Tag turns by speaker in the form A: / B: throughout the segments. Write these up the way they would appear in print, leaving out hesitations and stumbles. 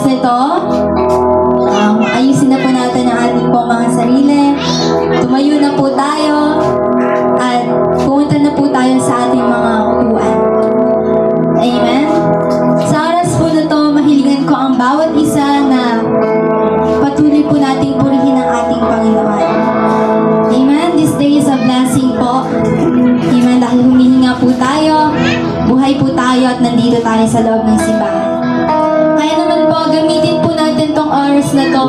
A: nito, ayusin na po natin ang ating pong mga sarili. Tumayo na po tayo at pumunta na po tayo sa ating mga upuan. Amen? Sa oras po na to, mahilingan ko ang bawat isa na patuloy po nating purihin ang ating Panginoon. Amen? This day is a blessing po. Amen? Dahil humihinga po tayo, buhay po tayo at nandito tayo sa loob ng simbahan. Kaya naman po, gamitin po natin tong oras na to,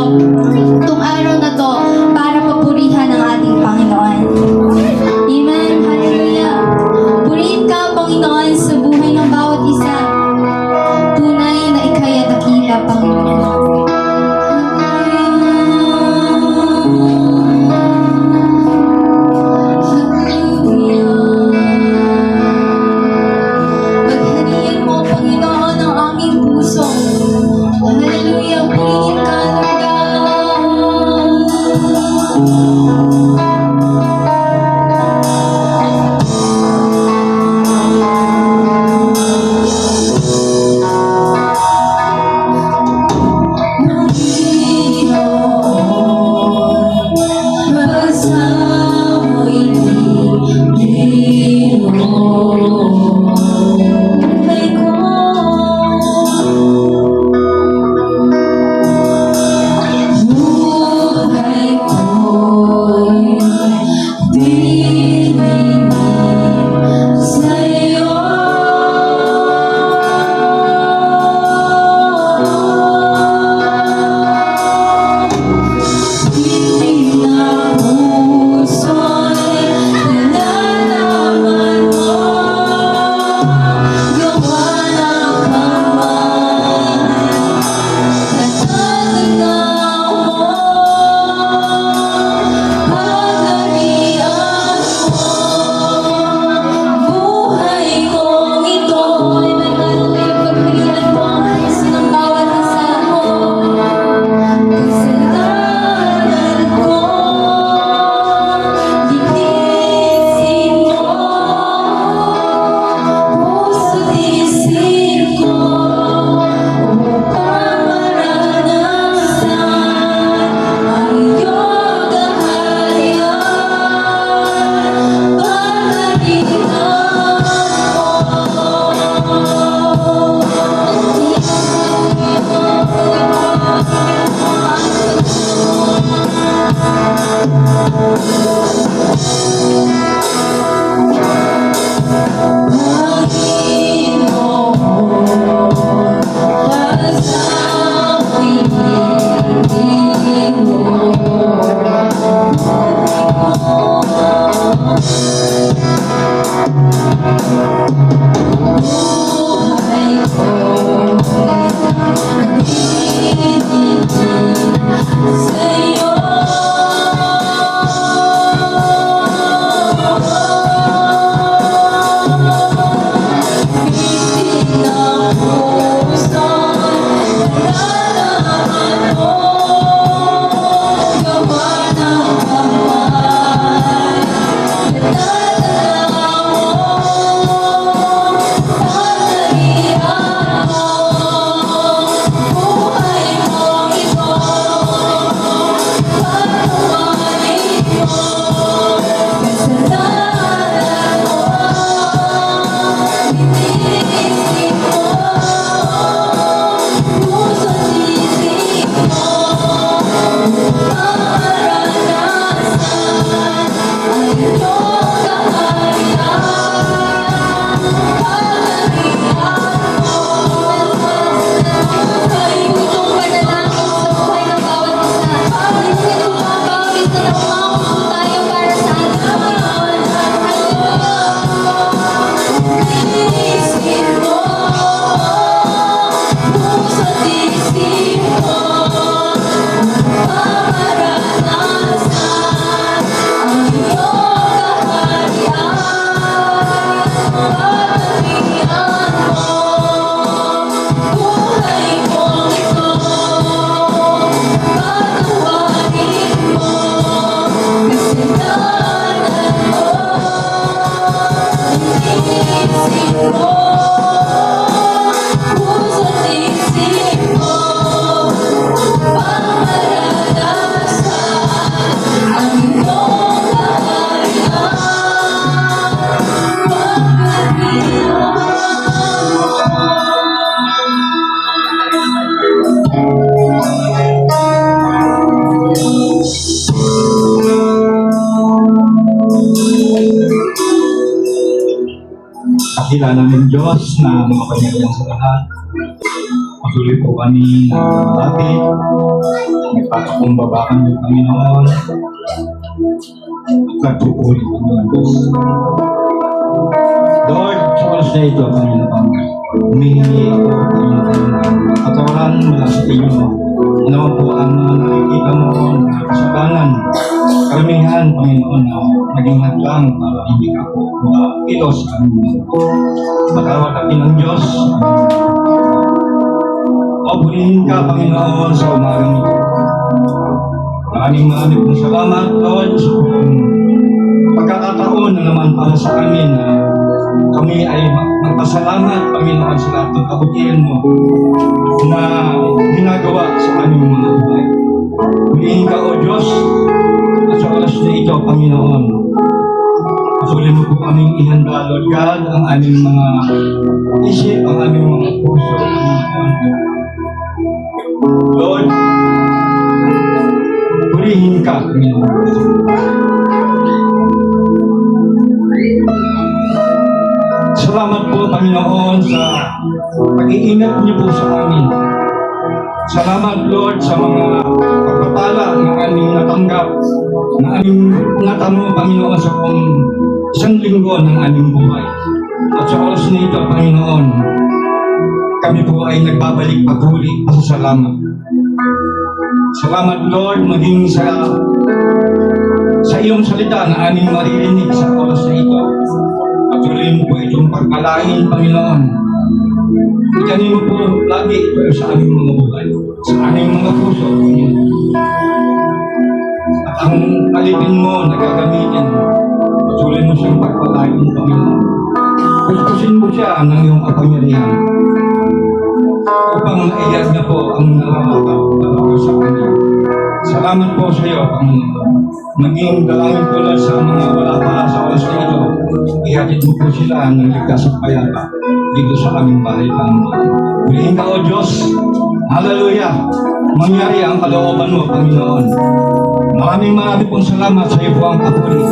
A: tong araw na to, para papurihan ang ating Panginoon. Amen? Hallelujah! Purihin ka, Panginoon, sa buhay ng bawat isa. Tunay na ika'y dakila, Panginoon. Pagharian mo, Panginoon, ang aming puso. Hallelujah, purihin ka, Lord God.
B: salita ng Diyos na makapangyarihan sa lahat. Patuloy po kami na malapit. Nagpapakumbaba kami ng Panginoon. At nagpupuri kami ng Diyos. Lord, sa oras na ito, Panginoon, humihingi ako, Panginoon, ng katawaran mula sa inyo. Naman po ang nakikita mo na kasabanan, karamihan, Panginoon, na naging hadlang para hindi ako ito sa amin. Matawag kami ng Diyos. Purihin ka, Panginoon, sa umagang ito. Maraming pong salamat, Lord, sa pagkakataon na naman para sa amin na kami ay magpasalamat, Panginoon, sa lahat ng kabutihan mo na ginagawa sa aming mga buhay. Purihin ka, O Diyos, at sa oras na ito, Panginoon, patuloy mo po kaming ihanda, Lord God, ang aming mga isip, ang aming mga puso, Panginoon. Lord, purihin ka, Panginoon. Salamat po, Panginoon, sa pag-iingat niyo po sa amin. Salamat, Lord, sa mga pagpapala na aming natanggap, na aming natamo, Panginoon, sa isang linggo ng aming buhay. At sa oras na ito, Panginoon, kami po ay nagbabalik paguli sa salamat. Salamat, Lord, maging sa iyong salita na aming maririnig sa oras na ito. Patuloy mo po itong pagpalain, Panginoon. Ikanin mo po lagi ito sa aming mga buhay, sa aming mga puso, Panginoon. At ang alipin mo na gagamitin, patuloy mo siyang pagpalain, Panginoon. Puspusin mo siya ng iyong kapangyarihan upang maiyak na po ang nararapat para sa kanya. Salamat po sa iyo, Panginoon. Maging dalangin po lang sa mga wala pa sa oras na ito. Ihatid mo po sila ng ligtas at payapa dito sa aming bahay, Panginoon. Purihin ka, O Diyos. Hallelujah. Mangyari ang kalooban mo, Panginoon. Maraming pong salamat sa iyo po ang kapuri.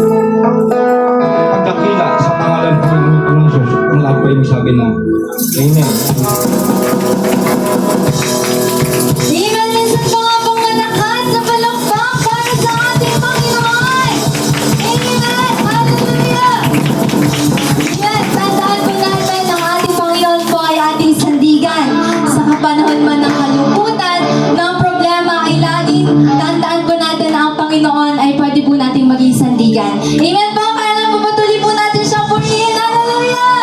B: Pagkakila sa pangalan po ng Panginoon Jesus. Ang lahat po yung sabi na Amen.
A: Amen. Minsan po nga pong manakas sa palakpak para sa ating Panginoon. Amen. Hallelujah. Yes, tandaan po natin ang ating Panginoon po ay ating sandigan. Sa kapanahon man ng kalungkutan, ng problema ay laging tandaan po natin na ang Panginoon ay pwede po nating maging sandigan. Amen po. Kaya po patuloy po natin siyang purihin. Hallelujah.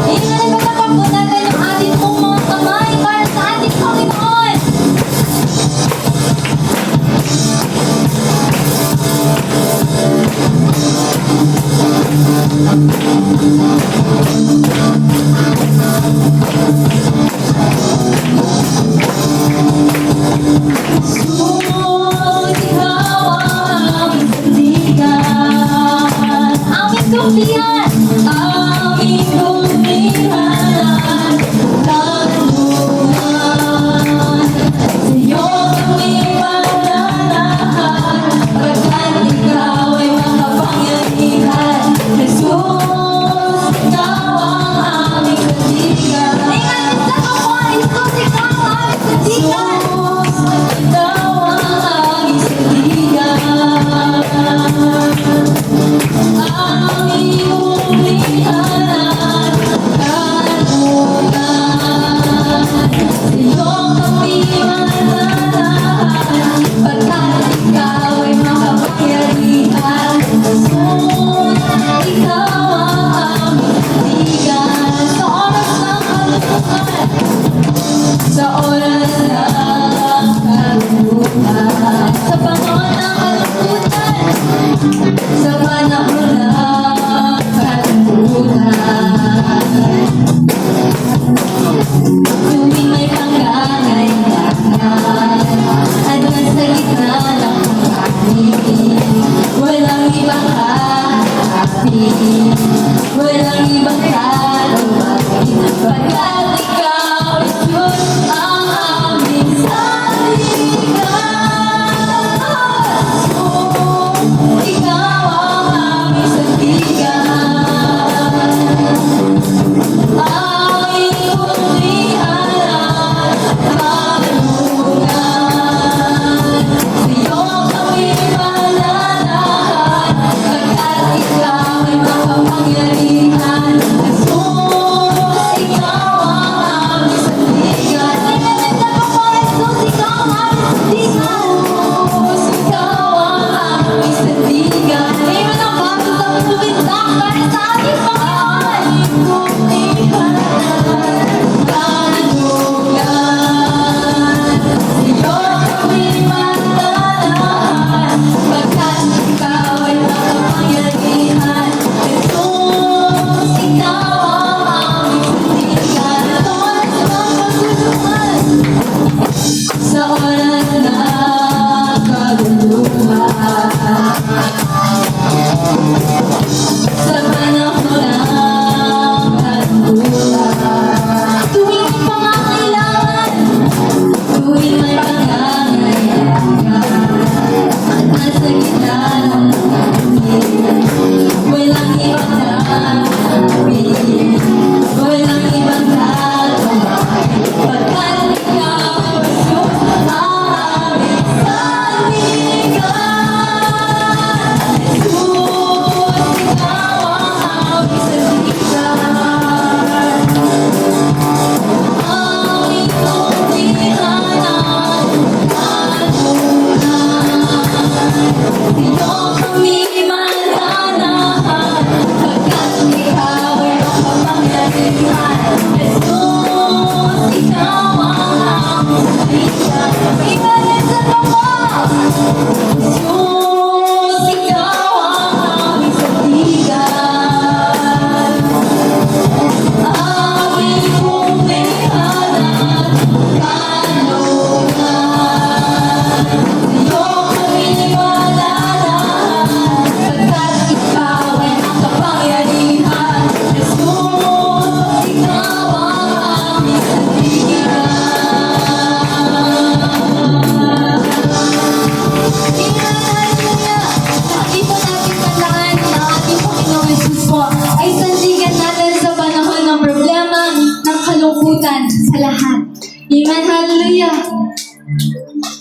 A: Amen. Patapak po natin yung ating pong mga kamay para sa ating Panginoon. Walang ibang kalubay pagkat ikaw, Diyos, ang aming sandigan.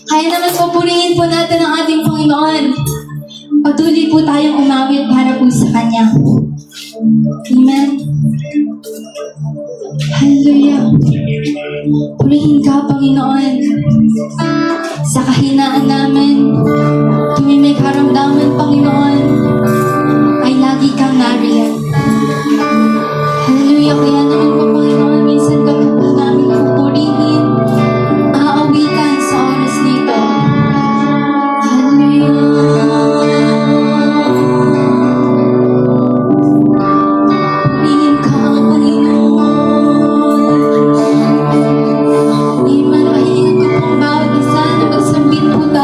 A: Kaya naman papurihin po natin ang ating Panginoon. Patuloy po tayong umawit para po sa Kanya. Amen. Hallelujah. Purihin ka, Panginoon. Sa kahinaan namin, tuwing may karamdaman, Panginoon, ay lagi kang nariyan. Hallelujah. Kaya naman po, Panginoon, minsan ka po namin pupurihin, aawitan sa oras nito. Hallelujah. Purihin ka, Panginoon. Amen. Pahilingan ko pong bawat isa na magsambit po tayo.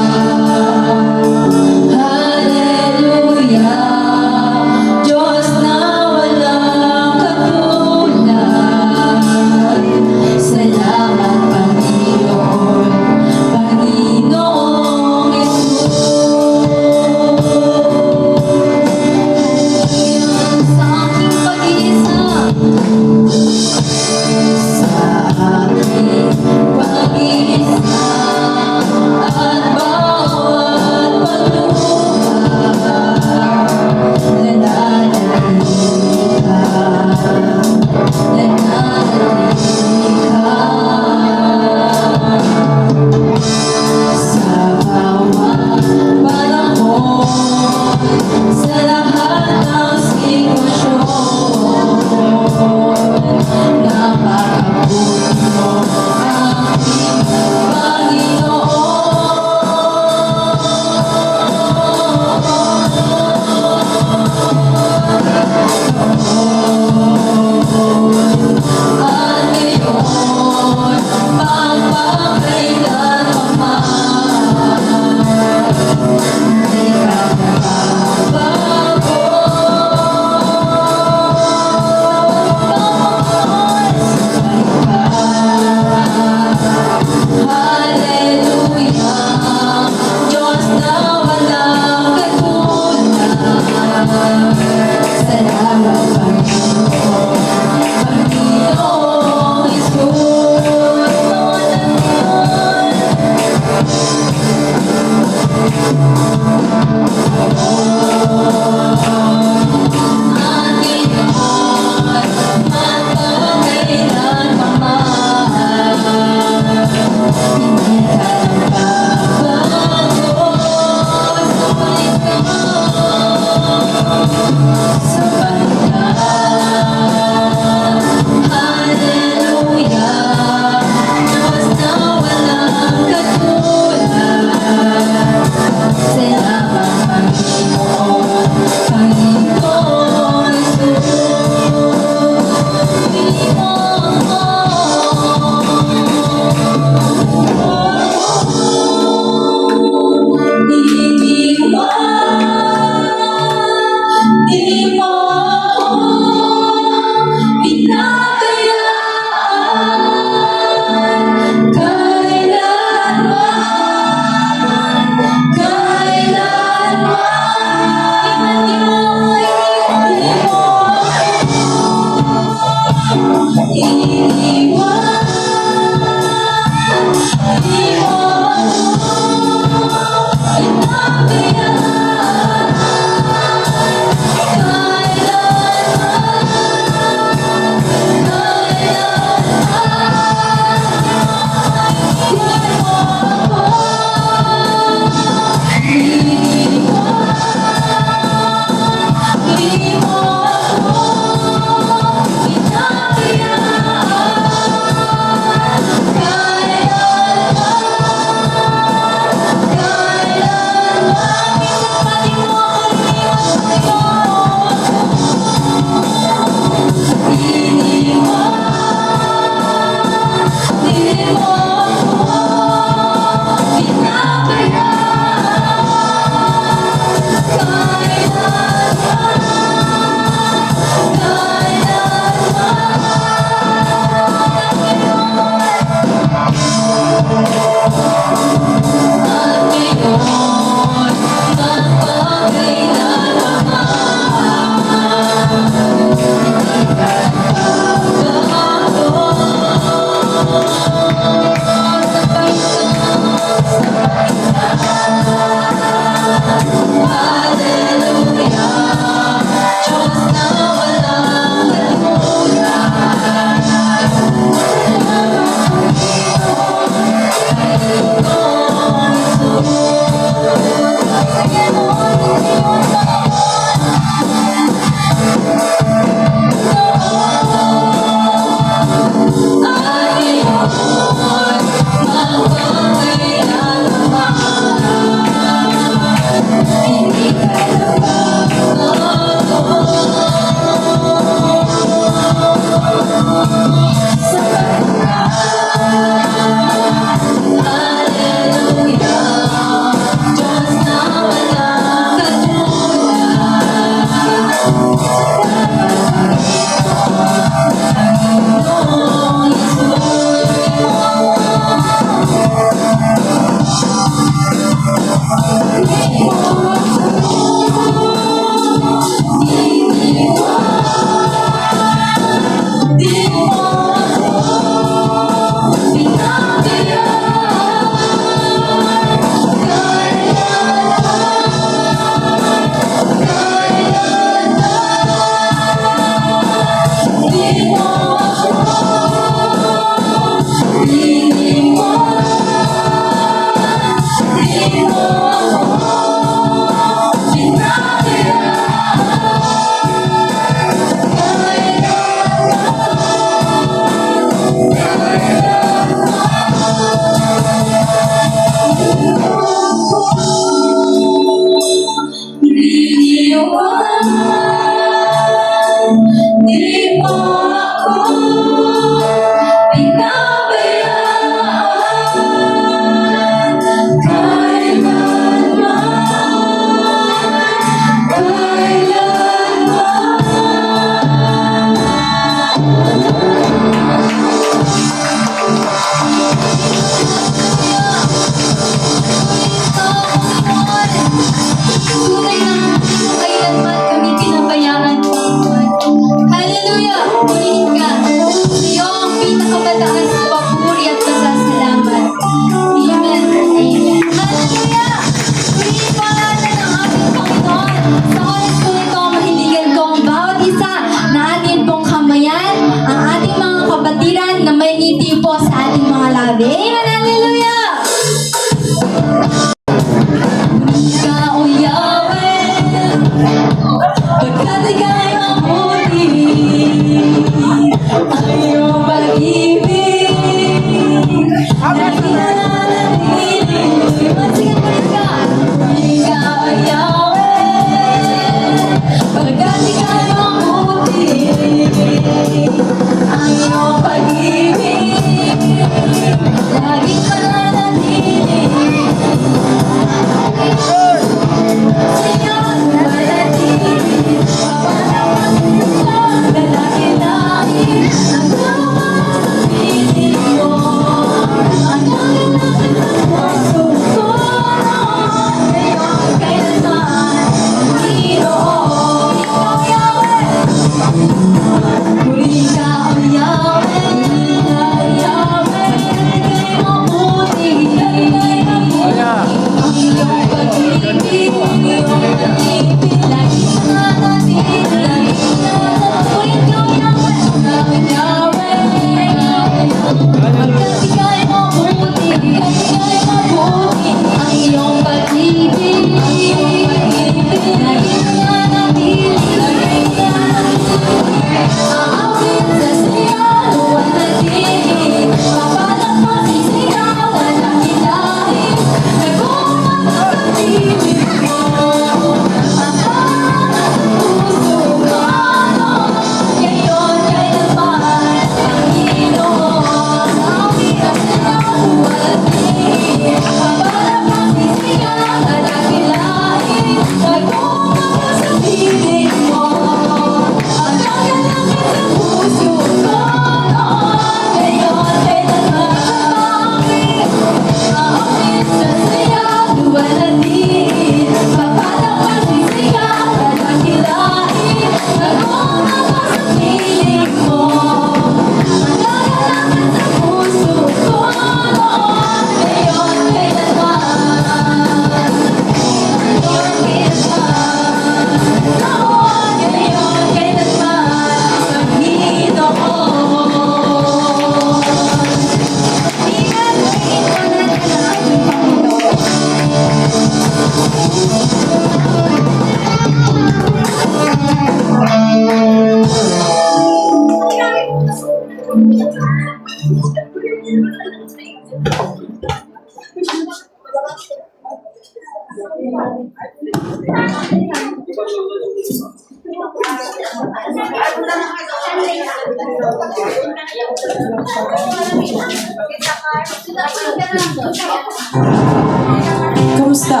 C: Kamusta?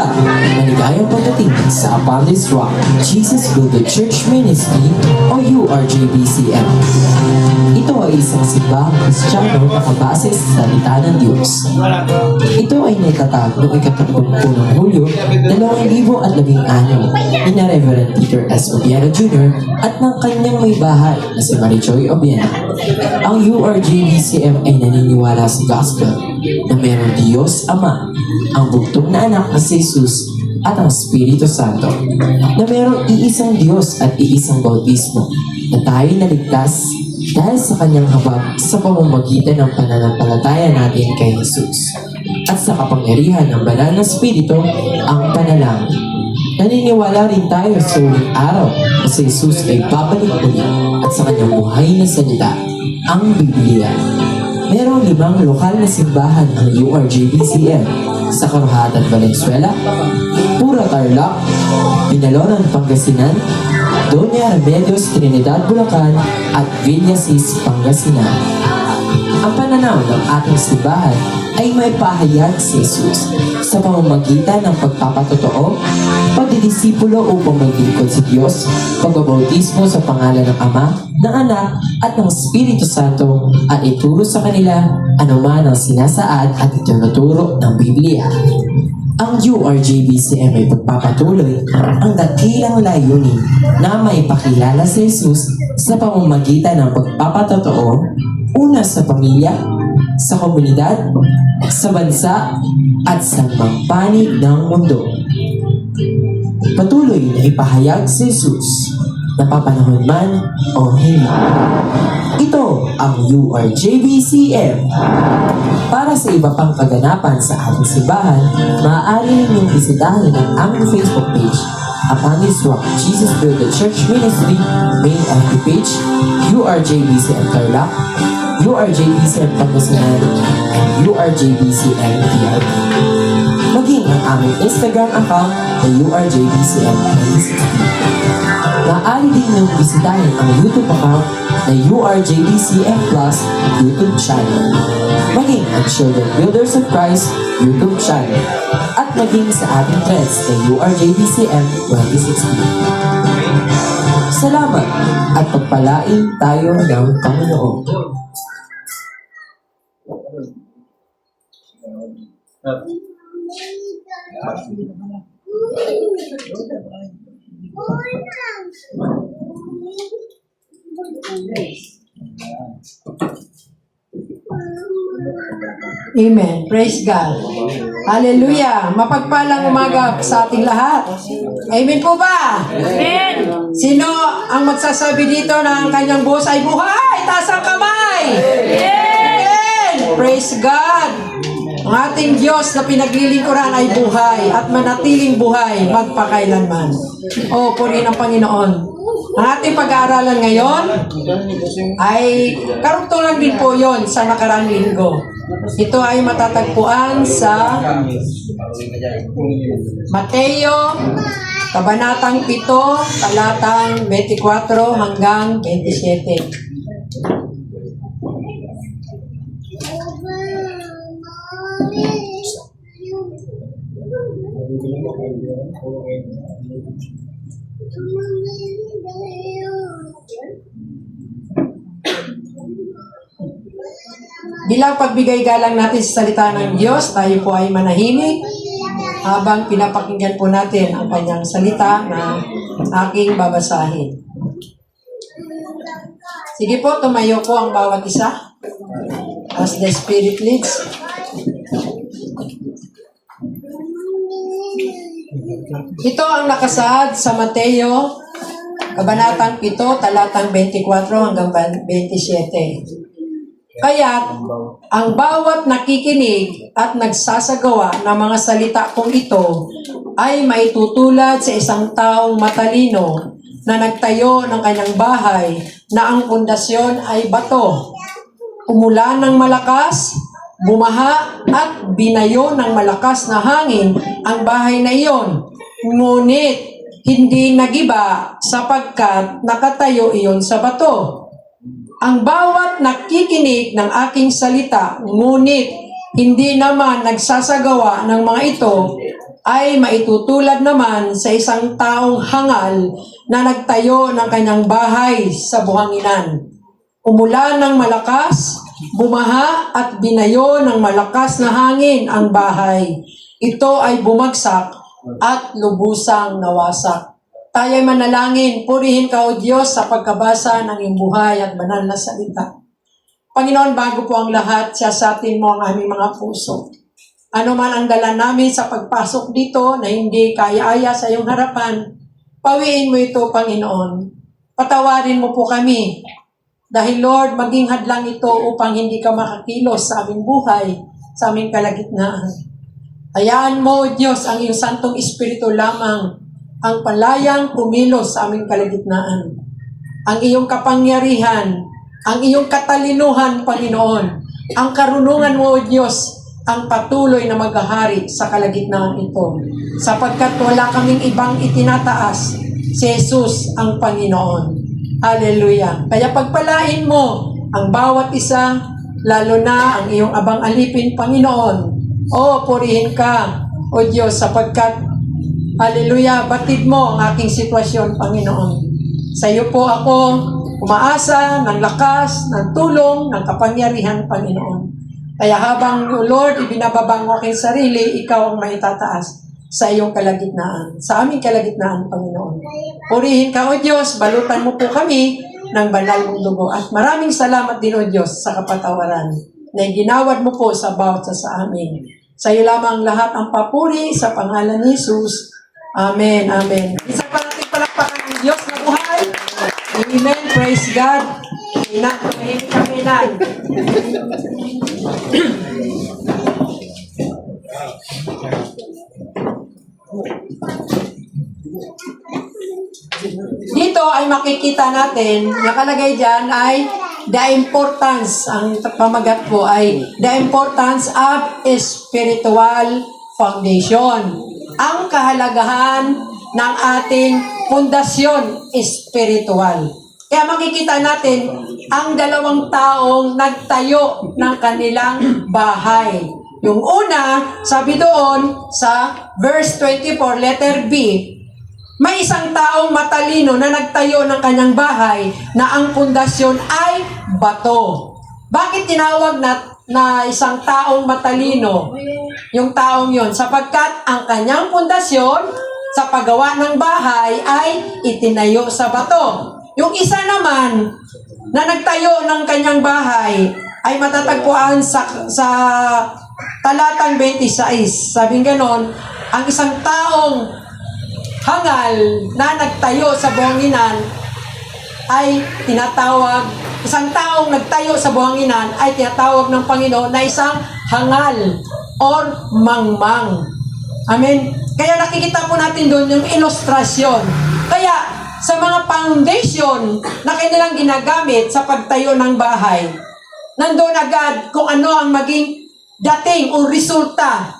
C: Maligayang pagdating sa Abundance Rock Jesus Builder Church Ministry o URJBCM. Ito ay isang simbahang Kristiyano na nakabase sa salita ng Diyos. Ito ay naitatag noong 30 ng Hulyo 2016 ni Reverend Peter S. Obiano Jr. at ng kanyang may bahay na si Marijoy Obiano. Ang URJBCM ay naniniwala sa gospel na mayroong Diyos Ama, ang bugtong na anak na si Jesus at ang Espiritu Santo, na mayroong iisang Diyos at iisang bautismo, na tayo naligtas dahil sa kanyang habag sa pamamagitan ng pananampalataya natin kay Jesus, at sa kapangyarihan ng banal na Espiritu, ang panalangin. Naniniwala rin tayo sa uling araw na si Jesus ay babalik ulit at sa kanyang buhay na salita, ang Biblia. Merong 5 lokal na simbahan ang URJBCM sa Karuhatan, Valenzuela, Pura, Tarlac, Binalonan, Pangasinan, Doña Remedios, Trinidad, Bulacan, at Villasis, Pangasinan. Ang pananaw ng ating simbahan ay may pahayag si Jesus sa pamamagitan ng pagpapatotoo, pagdidisipulo upang maglingkod sa Diyos, pagbabautismo sa pangalan ng Ama, ng Anak, at ng Espiritu Santo, at ituro sa kanila anuman ang sinasaad at itinuturo ng Biblia. Ang URJBCM ay pagpapatuloy ang dakilang layunin na maipakilala si Jesus sa pamamagitan ng pagpapatotoo, una sa pamilya, sa komunidad, sa bansa, at sa mga panig ng mundo. Patuloy na ipahayag si Jesus, napapanahon man o hindi. Ito ang URJBCM. Para sa iba pang kaganapan sa ating simbahan, maaari ninyong bisitahin ang aming Facebook page, Abundance Rock Jesus Builder Church Ministry, main FB page, URJBCM Tarlac, URJBCM Pangasinan, and URJBCM TRP. Maging ang aming Instagram account na URJBCM 2016. Maaari din niyong bisitahin ang YouTube account na URJBCM Plus YouTube channel. Maging ang Children Builders of Christ YouTube channel. At maging sa ating threads na URJBCM 2016. Salamat at pagpalain tayo ng Panginoon.
D: Amen. Praise God. Hallelujah. Mapagpalang umaga sa ating lahat. Amen po ba? Amen. Sino ang magsasabi dito na ang kanyang buhos ay buhay? Taas ang kamay. Amen. Praise God. Ang ating Diyos na pinaglilingkuran ay buhay at manatiling buhay magpakailanman. O, purihin ang Panginoon. Ang ating pag-aaralan ngayon ay karugtungan din po yon sa nakaraang linggo. Ito ay matatagpuan sa Mateo, Kabanatang 7, talatang 24 hanggang 27. Bilang pagbigay galang natin sa salita ng Diyos, tayo po ay manahimik habang pinapakinggan po natin ang kanyang salita na aking babasahin. Sige po, tumayo po ang bawat isa as the Spirit leads. Ito ang nakasaad sa Mateo, Kabanatang 7, talatang 24 hanggang 27. Kaya't ang bawat nakikinig at nagsasagawa ng mga salita kong ito ay maitutulad sa isang taong matalino na nagtayo ng kanyang bahay na ang pundasyon ay bato. Umulan ng malakas bumaha at binayo ng malakas na hangin ang bahay na iyon. Ngunit hindi nagiba sapagkat nakatayo iyon sa bato. Ang bawat nakikinig ng aking salita, ngunit hindi naman nagsasagawa ng mga ito, ay maitutulad naman sa isang taong hangal na nagtayo ng kanyang bahay sa buhanginan. Umulan ng malakas, bumaha at binayo ng malakas na hangin ang bahay. Ito ay bumagsak at lubusang nawasak. Tayo'y manalangin, purihin ka o Diyos sa pagkabasa ng iyong buhay at banal na salita. Panginoon, bago po ang lahat, siyasatin mo ang aming mga puso. Ano man ang dala namin sa pagpasok dito na hindi kaya-aya sa iyong harapan, pawiin mo ito, Panginoon. Patawarin mo po kami. Dahil Lord, maging hadlang ito upang hindi ka makakilos sa aming buhay, sa aming kalagitnaan. Hayaan mo, Diyos, ang iyong Santong Espiritu lamang ang palayang kumilos sa aming kalagitnaan. Ang iyong kapangyarihan, ang iyong katalinuhan, Panginoon, ang karunungan mo, Diyos, ang patuloy na maghahari sa kalagitnaan ito. Sapagkat wala kaming ibang itinataas, si Jesus ang Panginoon. Hallelujah. Kaya pagpalain mo ang bawat isa, lalo na ang iyong abang alipin, Panginoon. O, purihin ka, O Diyos, sapagkat, hallelujah, batid mo ang aking sitwasyon, Panginoon. Sa iyo po ako umaasa ng lakas, ng tulong, ng kapangyarihan, Panginoon. Kaya habang, Lord, ibinababa mo aking sarili, ikaw ang maitataas sa iyong kalagitnaan, sa aming kalagitnaan, Panginoon. Purihin ka, O Diyos, balutan mo po kami ng banal mong dugo. At maraming salamat din, O Diyos, sa kapatawaran na ginawad mo po sa bawat sa amin. Sa iyo lamang lahat ang papuri sa pangalan ni Jesus. Amen, amen. Isa pa natin palakpakan ng Diyos na buhay. Amen, praise God. Tumahimik kami na. Dito ay makikita natin, nakalagay dyan ay the importance, ang pamagat po ay the importance of spiritual foundation. Ang kahalagahan ng ating pundasyon spiritual. Kaya makikita natin ang dalawang taong nagtayo ng kanilang bahay. Yung una, sabi doon sa verse 24, letter B, may isang taong matalino na nagtayo ng kanyang bahay na ang pundasyon ay bato. Bakit tinawag na isang taong matalino yung taong yon? Sapagkat ang kanyang pundasyon sa paggawa ng bahay ay itinayo sa bato. Yung isa naman na nagtayo ng kanyang bahay ay matatagpuan sa talatang 26. Sabing ganon, ang isang taong hangal na nagtayo sa buhanginan ay tinatawag, isang taong nagtayo sa buhanginan ay tinatawag ng Panginoon na isang hangal or mangmang. Amen. Kaya nakikita po natin doon yung ilustrasyon. Kaya sa mga foundation na kanilang ginagamit sa pagtayo ng bahay, nandoon agad kung ano ang maging dating o resulta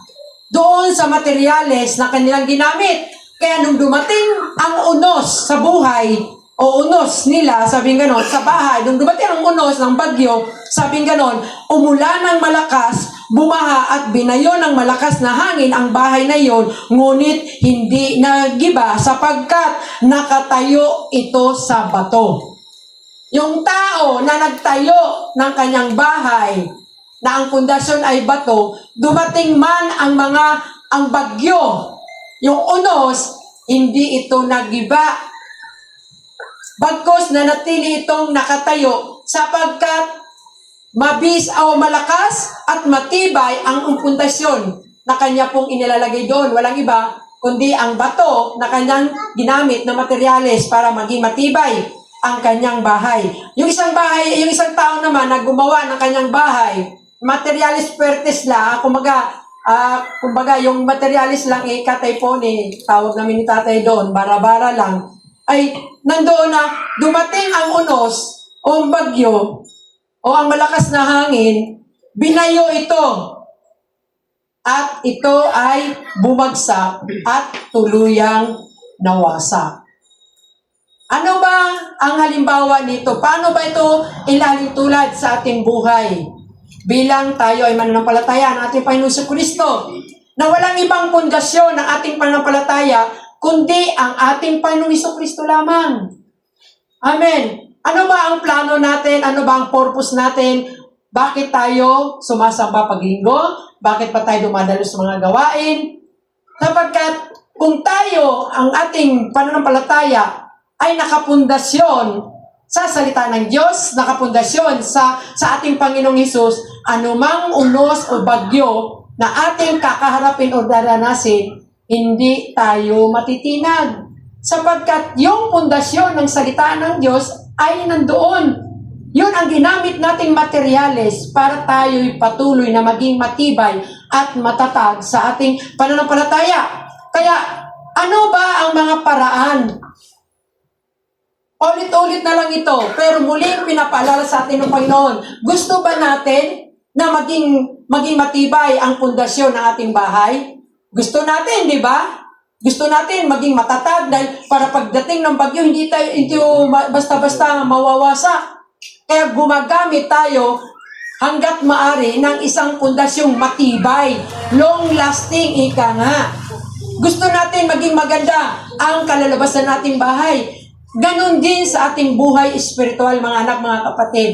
D: doon sa materyales na kanilang ginamit. Kaya nung dumating ang unos sa buhay, o unos nila, sabing ganon, sa bahay, nung dumating ang unos ng bagyo, sabing ganon, umulan ng malakas, bumaha at binayo ng malakas na hangin ang bahay na iyon, ngunit hindi nagiba sapagkat nakatayo ito sa bato. Yung tao na nagtayo ng kanyang bahay, na ang pundasyon ay bato, dumating man ang bagyo, yung unos, hindi ito nagiba. Bagkos na natili itong nakatayo sapagkat malakas at matibay ang pundasyon na kanya pong inilalagay doon. Walang iba kundi ang bato na kanyang ginamit na materyales para maging matibay ang kanyang bahay. Yung isang tao naman na gumawa ng kanyang bahay, materialis pertes la, kumbaga yung materialis lang katay po tawag namin ni tatay doon, bara-bara lang, ay nandoon na dumating ang unos o ang bagyo o ang malakas na hangin, binayo ito. At ito ay bumagsak at tuluyang nawasak. Ano ba ang halimbawa nito? Paano ba ito ilalintulad sa ating buhay? Bilang tayo ay mananampalataya ng ating Panginoon Kristo, na walang ibang pundasyon ng ating pananampalataya, kundi ang ating Panginoon Kristo lamang. Amen. Ano ba ang plano natin? Ano ba ang purpose natin? Bakit tayo sumasamba paglinggo? Bakit pa tayo dumadalo sa mga gawain? Sapagkat kung tayo, ang ating pananampalataya, ay nakapundasyon sa salita ng Diyos, nakapundasyon sa ating Panginoong Hesus, anumang unos o bagyo na ating kakaharapin o daranasin, hindi tayo matitinag. Sapagkat yung pundasyon ng salita ng Diyos ay nandoon. Yun ang ginamit nating materyales para tayo'y patuloy na maging matibay at matatag sa ating pananampalataya. Kaya, ano ba ang mga paraan? Ulit-ulit na lang ito, pero muling pinapaalala sa atin ng Panginoon. Gusto ba natin na maging matibay ang pundasyon ng ating bahay? Gusto natin, di ba? Gusto natin maging matatag dahil para pagdating ng bagyo, hindi tayo basta-basta mawawasa. Kaya gumagamit tayo hanggat maari ng isang pundasyong matibay, long-lasting, ika nga. Gusto natin maging maganda ang kalalabasan nating bahay. Ganon din sa ating buhay espiritual, mga anak, mga kapatid.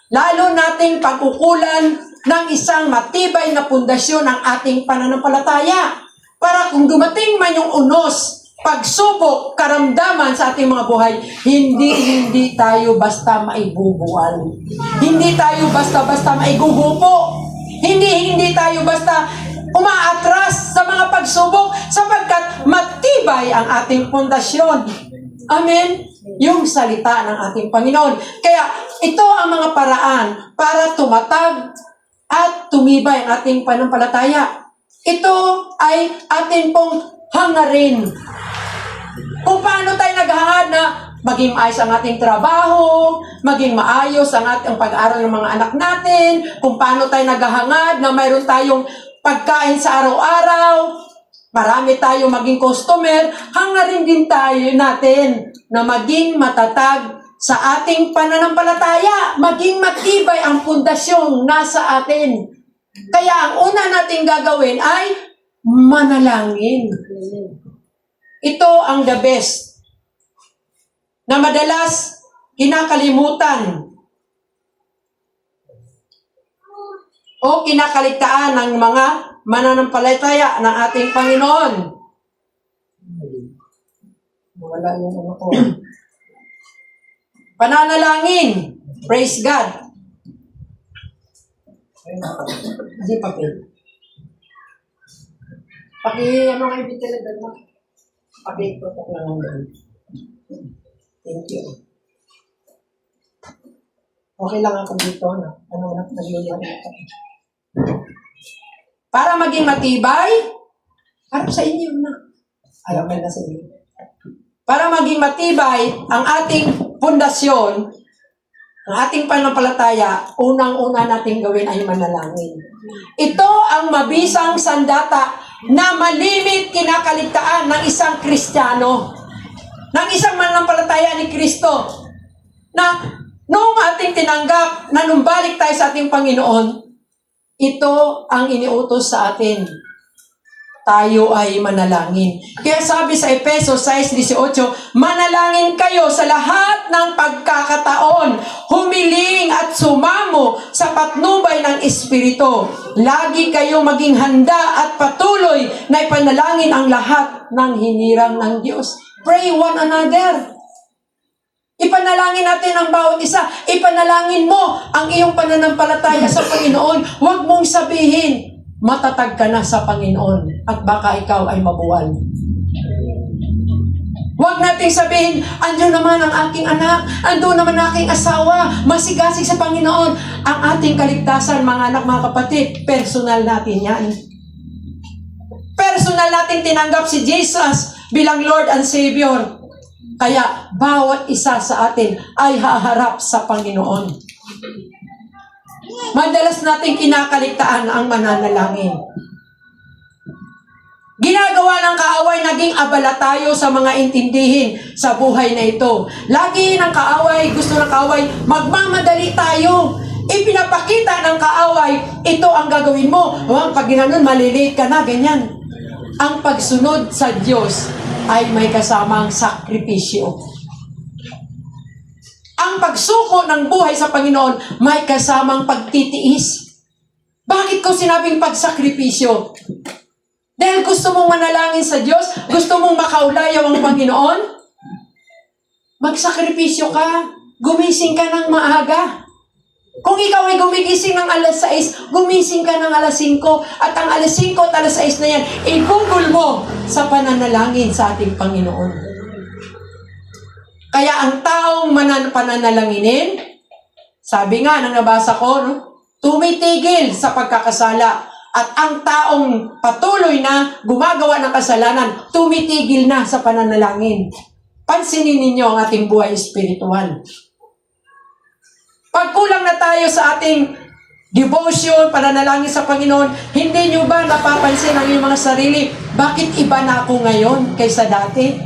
D: Lalo nating pagkukulan ng isang matibay na pundasyon ng ating pananampalataya. Para kung dumating man yung unos, pagsubok, karamdaman sa ating mga buhay, hindi tayo basta maibubual. Hindi tayo basta-basta maigugupo. Hindi tayo basta umaatras sa mga pagsubok sapagkat matibay ang ating pundasyon. Amen? Yung salita ng ating Panginoon. Kaya ito ang mga paraan para tumatag at tumibay ang ating pananampalataya. Ito ay atin pong hangarin. Kung paano tayo naghahangad na maging maayos ang ating trabaho, maging maayos ang ating pag-aaral ng mga anak natin, kung paano tayo naghahangad na mayroon tayong pagkain sa araw-araw, marami tayong maging customer, hangarin din tayo natin na maging matatag sa ating pananampalataya, maging matibay ang pundasyong nasa atin. Kaya ang una nating gagawin ay manalangin. Ito ang the best na madalas kinakalimutan o kinakaligtaan ng mga mananampalataya ng ating Panginoon. Wala yung ano ko. Pananalangin. Praise God. Hindi pa pwede. Ano nga yung bitiligan mo? Paki-tutok lang ang dahil. Thank you. Okay lang ako dito na. Naglulungan ako. Para maging matibay, harap sa inyo na. Alam na sa inyo. Para maging matibay ang ating pundasyon, ang ating pananampalataya, unang-una nating gawin ay manalangin. Ito ang mabisang sandata na malimit kinakaligtaan ng isang Kristiyano, ng isang mananampalataya ni Kristo, na noong ating tinanggap na numbalik tayo sa ating Panginoon, ito ang iniutos sa atin. Tayo ay manalangin. Kaya sabi sa Efesos 6:18, manalangin kayo sa lahat ng pagkakataon, humiling at sumamo sa patnubay ng Espiritu. Lagi kayo maging handa at patuloy na ipanalangin ang lahat ng hinirang ng Diyos. Pray one another. Ipanalangin natin ang bawat isa. Ipanalangin mo ang iyong pananampalataya sa Panginoon. Huwag mong sabihin, matatag ka na sa Panginoon at baka ikaw ay mabuwal. Huwag nating sabihin, andun naman ang aking anak, andun naman ang aking asawa, masigasig sa Panginoon. Ang ating kaligtasan, mga anak, mga kapatid, personal natin yan. Personal natin tinanggap si Jesus bilang Lord and Savior. Kaya bawat isa sa atin ay haharap sa Panginoon. Madalas nating kinakaligtaan ang mananalangin. Ginagawa ng kaaway, naging abala tayo sa mga intindihin sa buhay na ito. Lagi ng kaaway, gusto ng kaaway, magmamadali tayo. Ipinapakita ng kaaway, ito ang gagawin mo. Pag ginanon, malilate ka na, ganyan. Ang pagsunod sa Diyos ay may kasamang sakripisyo. Ang pagsuko ng buhay sa Panginoon may kasamang pagtitiis. Bakit ko sinabing pagsakripisyo? Dahil gusto mong manalangin sa Diyos, gusto mong makaulayaw ang Panginoon, magsakripisyo ka, gumising ka ng maaga. Kung ikaw ay gumigising ng alas 6, gumising ka ng alas 5, at ang alas 5 at alas 6 na yan, igugol mo sa pananalangin sa ating Panginoon. Kaya ang taong pananalanginin, sabi nga nang nabasa ko, tumitigil sa pagkakasala. At ang taong patuloy na gumagawa ng kasalanan, tumitigil na sa pananalangin. Pansinin ninyo ang ating buhay espiritual. Pag kulang na tayo sa ating devotion, pananalangin sa Panginoon, hindi nyo ba napapansin ang inyong mga sarili? Bakit iba na ako ngayon kaysa dati?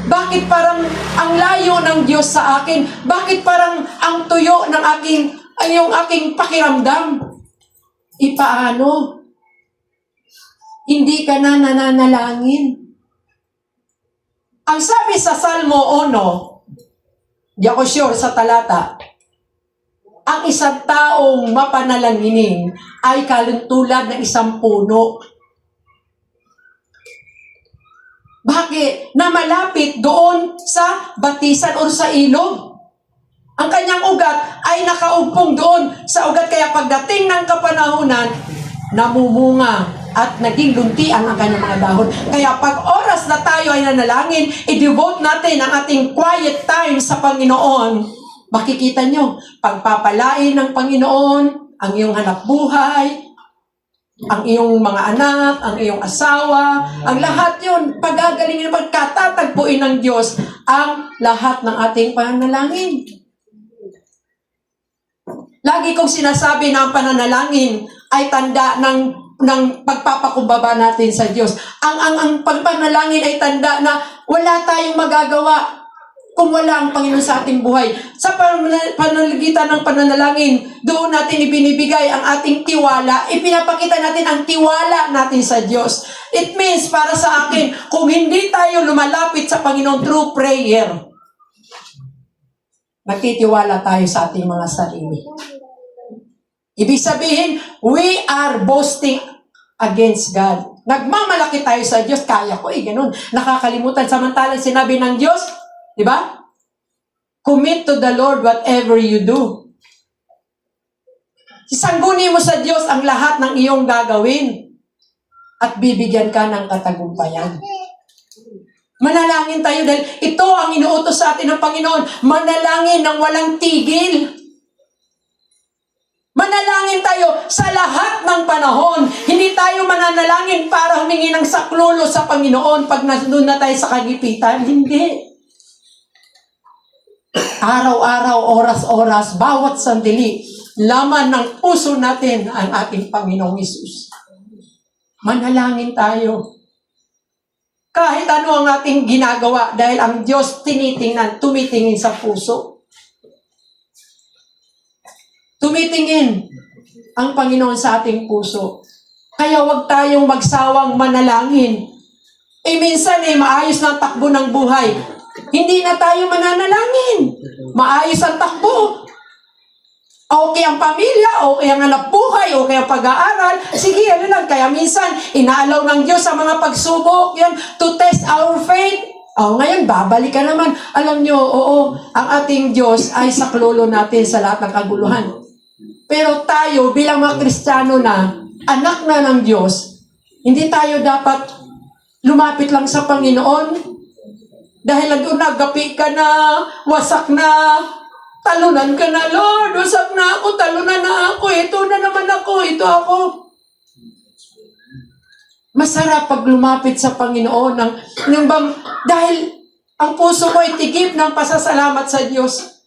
D: Bakit parang ang layo ng Diyos sa akin? Bakit parang ang tuyo ng aking pakiramdam? Ipaano? Hindi ka na nananalangin. Ang sabi sa Salmo 1, di ako sure sa talata, ang isang taong mapanalanginin ay kalintulad ng isang puno. Bakit? Na malapit doon sa batisan o sa ilog. Ang kanyang ugat ay nakaugpong doon sa ugat. Kaya pagdating ng kapanahunan, namumunga at naging luntian ang kanyang mga dahon. Kaya pag oras na tayo ay nanalangin, i-devote natin ang ating quiet time sa Panginoon. Makikita nyo, pagpapalain ng Panginoon, ang iyong hanap buhay, ang iyong mga anak, ang iyong asawa, ang lahat yun, pagagalingin, pagkatatagpuin ng Diyos ang lahat ng ating pananalangin. Lagi kong sinasabi na ang pananalangin ay tanda ng pagpapakumbaba natin sa Diyos. Ang pagpanalangin ay tanda na wala tayong magagawa kung wala ang Panginoon sa ating buhay. Sa panaligitan ng pananalangin, doon natin ibinibigay ang ating tiwala. Ipinapakita natin ang tiwala natin sa Diyos. It means, para sa akin, kung hindi tayo lumalapit sa Panginoon through prayer, magtitiwala tayo sa ating mga sarili. Ibig sabihin, we are boasting against God. Nagmamalaki tayo sa Diyos, kaya ko ganun. Nakakalimutan, samantalang sinabi ng Diyos, di ba? Commit to the Lord whatever you do. Sangguni mo sa Diyos ang lahat ng iyong gagawin at bibigyan ka ng katagumpayan. Manalangin tayo dahil ito ang inuutos sa atin ng Panginoon. Manalangin ng walang tigil. Manalangin tayo sa lahat ng panahon. Hindi tayo mananalangin para humingi ng saklolo sa Panginoon pag nandun na tayo sa kagipitan. Hindi. Araw-araw, oras-oras, bawat sandali, laman ng puso natin ang ating Panginoong Hesus. Manalangin tayo. Kahit ano ang ating ginagawa dahil ang Diyos tumitingin sa puso. Tumitingin ang Panginoon sa ating puso. Kaya huwag tayong magsawang manalangin. Minsan maayos na ang takbo ng buhay. Hindi na tayo mananalangin. Maayos ang takbo. Okay ang pamilya, okay ang anak buhay, okay ang pag-aaral. Sige, lang. Kaya minsan, inaalaw ng Diyos sa mga pagsubok yan to test our faith. Ngayon, babalik ka naman. Alam nyo, ang ating Diyos ay saklolo natin sa lahat ng kaguluhan. Pero tayo, bilang mga Kristiyano na, anak na ng Diyos, hindi tayo dapat lumapit lang sa Panginoon. Dahil doon nagapi ka na, wasak na, talunan ka na, Lord, wasak na ako, talunan na ako, ito na naman ako, ito ako. Masarap pag lumapit sa Panginoon dahil ang puso mo ay tigip ng pasasalamat sa Diyos.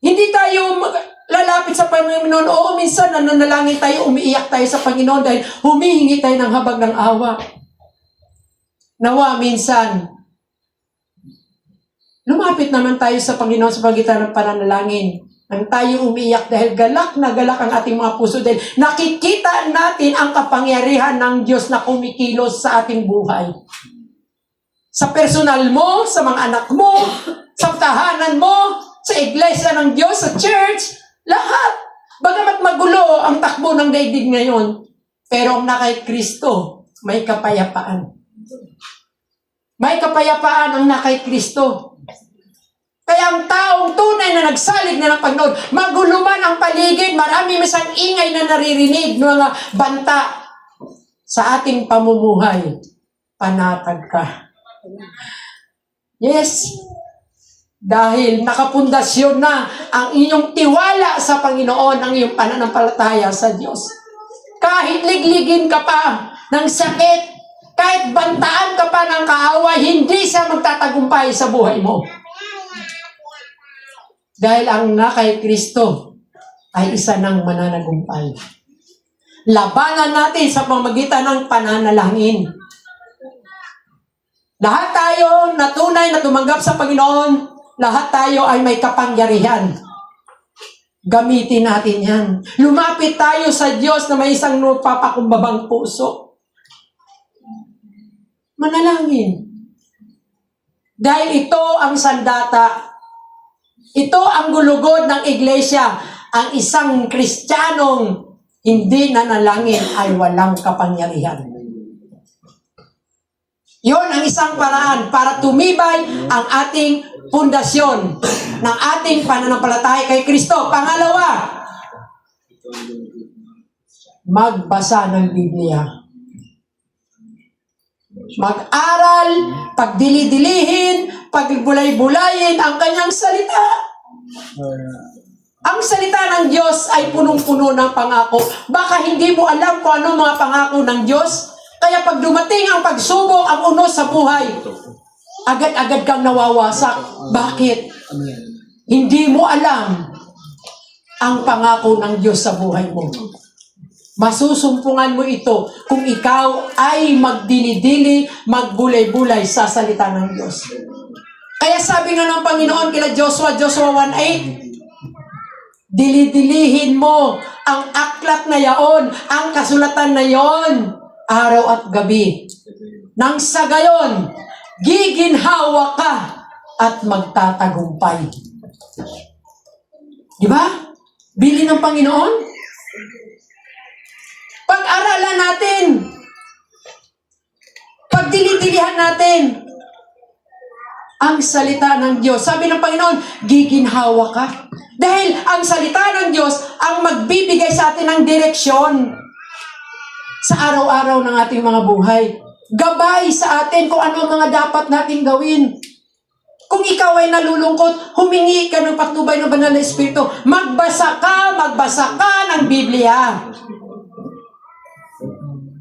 D: Hindi tayo lalapit sa Panginoon. Oo, minsan nananalangin tayo, umiiyak tayo sa Panginoon dahil humihingi tayo ng habag ng awa. Nawa, minsan, lumapit naman tayo sa Panginoon sa pagitan ng pananalangin. Nang tayo umiiyak dahil galak na galak ang ating mga puso dahil nakikita natin ang kapangyarihan ng Diyos na kumikilos sa ating buhay. Sa personal mo, sa mga anak mo, sa tahanan mo, sa iglesia ng Diyos, sa church, lahat. Bagamat magulo ang takbo ng daigdig ngayon, pero ang nakay Kristo, may kapayapaan. May kapayapaan ang nakay Kristo. Kaya ang taong tunay na nagsalig na ng Panginoon, magulo man ang paligid, marami masang ingay na naririnig ng mga banta sa ating pamumuhay. Panatag ka. Yes. Dahil nakapundasyon na ang inyong tiwala sa Panginoon, ang iyong pananampalataya sa Diyos. Kahit ligligin ka pa ng sakit, kahit bantaan ka pa ng kaaway, hindi siya magtatagumpay sa buhay mo. Dahil ang nakay Kristo ay isa ng mananagumpay. Labanan natin sa pamamagitan ng pananalangin. Lahat tayo na tunay na tumanggap sa Panginoon, lahat tayo ay may kapangyarihan. Gamitin natin yan. Lumapit tayo sa Diyos na may isang papakumbabang puso. Manalangin. Dahil ito ang sandata. Ito ang gulugod ng iglesia. Ang isang Kristiyanong hindi nanalangin ay walang kapangyarihan. Yon ang isang paraan para tumibay ang ating pundasyon ng ating pananampalataya kay Kristo. Pangalawa, magbasa ng Biblia. Mag-aral, pagdili-dilihin, pagbulay-bulayin ang kanyang salita. Ang salita ng Diyos ay punong-puno ng pangako. Baka hindi mo alam kung ano mga pangako ng Diyos. Kaya pag dumating ang pagsubok, ang unos sa buhay, agad-agad kang nawawasak. Bakit? Hindi mo alam ang pangako ng Diyos sa buhay mo. Masusumpungan mo ito kung ikaw ay magdili-dili, magbulay-bulay sa salita ng Diyos. Kaya sabi nga ng Panginoon kila Joshua 1:8, dili-dilihin mo ang aklat na yaon, ang kasulatan na yaon, araw at gabi. Nang sa gayon, giginhawa ka at magtatagumpay. Di ba? Bili ng Panginoon. Pag-aralan natin. Pagdili-dilihan natin ang salita ng Diyos. Sabi ng Panginoon, giginhawa ka. Dahil ang salita ng Diyos ang magbibigay sa atin ng direksyon sa araw-araw ng ating mga buhay. Gabay sa atin kung ano ang mga dapat nating gawin. Kung ikaw ay nalulungkot, humingi ka ng patnubay ng banal na Espiritu. Magbasa ka ng Biblia.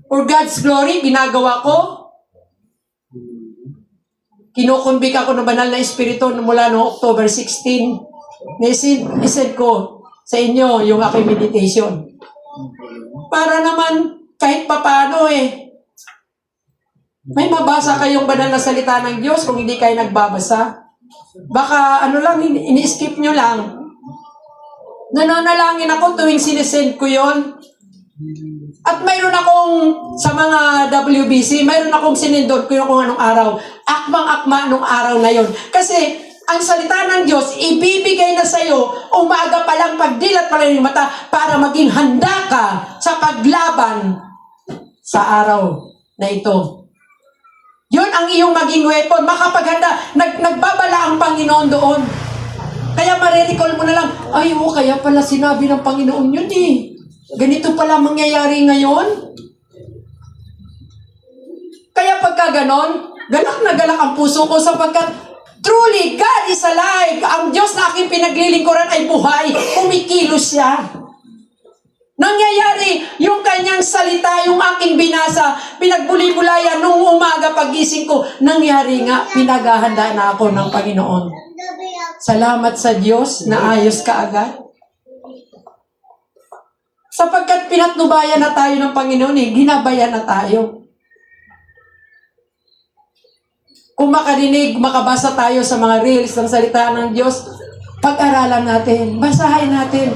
D: For God's glory, ginagawa ko. Kinukumbik ako ng banal na Espiritu mula noong October 16. Isend ko sa inyo yung aking meditation. Para naman kahit papano may mabasa kayong banal na salita ng Diyos kung hindi kayo nagbabasa. Baka ini-skip nyo lang. Nananalangin ako tuwing sinesend ko yon. At mayroon akong, sa mga WBC, mayroon akong sinindod ko yung kung anong araw. Akmang-akma nung araw na yon. Kasi, ang salita ng Diyos, ibibigay na sa'yo, umaga pa lang, pagdilat pa lang yung mata, para maging handa ka sa paglaban sa araw na ito. Yun ang iyong maging weapon. Makapaghanda, nagbabala ang Panginoon doon. Kaya marirecall mo na lang, ay, kaya pala sinabi ng Panginoon yun Ganito pala mangyayari ngayon. Kaya pagka ganon, galak na galak ang puso ko sapagkat truly, God is alive. Ang Diyos na aking pinaglilingkuran ay buhay. Kumikilos siya. Nangyayari yung kanyang salita, yung aking binasa, pinagbuli-bulayan nung umaga pagising ko. Nangyari nga, pinaghahanda na ako ng Panginoon. Salamat sa Diyos na ayos ka agad. Sapagkat pinatnubayan na tayo ng Panginoon, ginabayan na tayo. Kung makarinig, makabasa tayo sa mga reels ng salita ng Diyos, pag-aralan natin, basahin natin.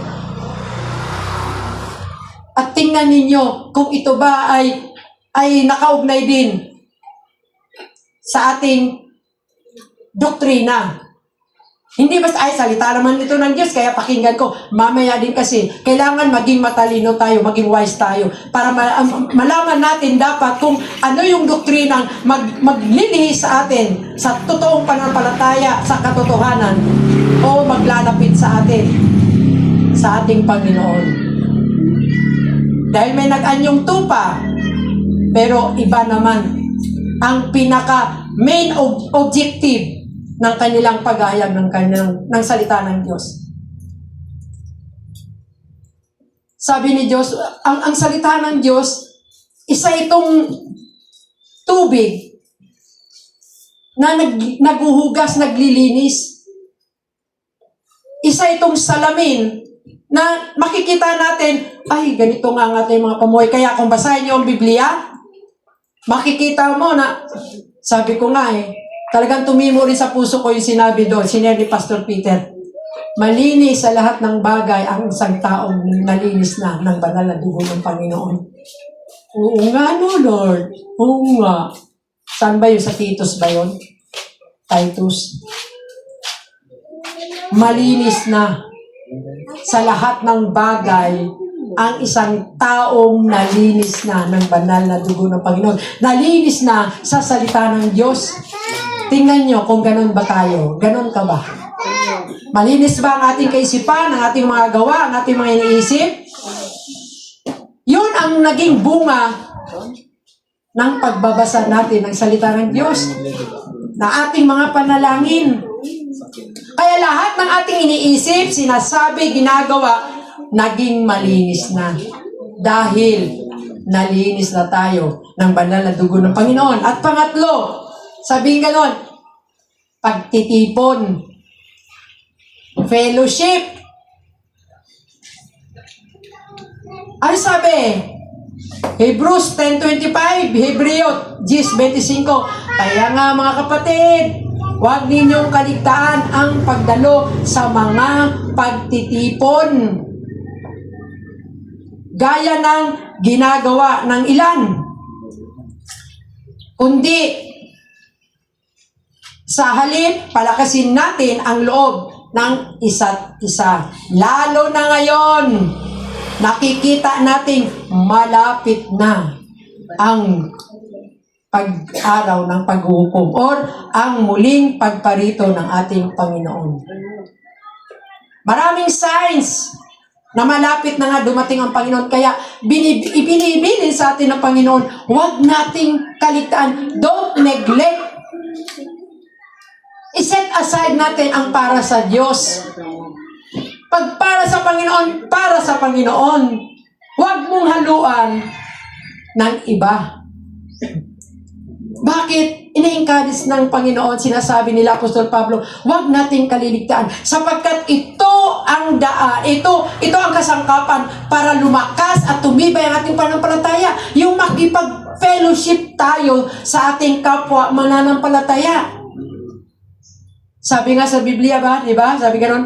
D: At tingnan ninyo kung ito ba ay nakaugnay din sa ating doktrina. Hindi basta, ay salita naman ito ng Diyos, kaya pakinggan ko. Mamaya din kasi, kailangan maging matalino tayo, maging wise tayo, para malaman natin dapat kung ano yung doktrinang maglilihis sa atin, sa totoong pananampalataya, sa katotohanan, o maglalapit sa atin, sa ating Panginoon. Dahil may nag-anyong tupa, pero iba naman ang pinaka main objective ng kanilang paghayag ng salita ng Diyos. Sabi ni Diyos, ang salita ng Diyos, isa itong tubig na naguhugas, naglilinis. Isa itong salamin na makikita natin, ay, ganito nga ang ating mga pamuhay. Kaya kung basahin niyo ang Biblia, makikita mo na, sabi ko nga talagang tumimo rin sa puso ko yung sinabi doon, sinabi ni Pastor Peter, malinis sa lahat ng bagay ang isang taong nalinis na ng banal na dugo ng Panginoon. Oo nga, no, Lord. Oo nga. Saan ba yun? Sa Titus ba yun? Titus. Malinis na sa lahat ng bagay ang isang taong nalinis na ng banal na dugo ng Panginoon. Nalinis na sa salita ng Diyos. Tingnan nyo kung ganun ba tayo. Ganun ka ba? Malinis ba ang ating kaisipan, ang ating mga gawa, ang ating mga iniisip? Yun ang naging bunga ng pagbabasa natin ng salita ng Diyos, na ating mga panalangin. Kaya lahat ng ating iniisip, sinasabi, ginagawa, naging malinis na. Dahil nalinis na tayo ng banal na dugo ng Panginoon. At pangatlo, sabihin ganon, pagtitipon, fellowship. Ano sabi? Hebrews 10:25, Hebreo 10:25. Kaya nga mga kapatid, huwag ninyong kaligtaan ang pagdalo sa mga pagtitipon, gaya ng ginagawa ng ilan. Kundi, sa halip, palakasin natin ang loob ng isa't isa. Lalo na ngayon, nakikita nating malapit na ang pag-araw ng paghuhukom or ang muling pagparito ng ating Panginoon. Maraming signs na malapit na nga dumating ang Panginoon. Kaya ibinibilin sa atin ng Panginoon, huwag nating kaligtaan. Don't neglect. I-set aside natin ang para sa Diyos. Pag para sa Panginoon, para sa Panginoon. Huwag mong haluan ng iba. Bakit? Ina-encourage ng Panginoon, sinasabi nila Apostol Pablo, huwag nating kaliligtaan. Sapagkat ito ang daan, ito ang kasangkapan para lumakas at tumibay ang ating pananampalataya. Yung makipag-fellowship tayo sa ating kapwa mananampalataya. Sabi nga sa Biblia ba, di ba? Sabi gano'n,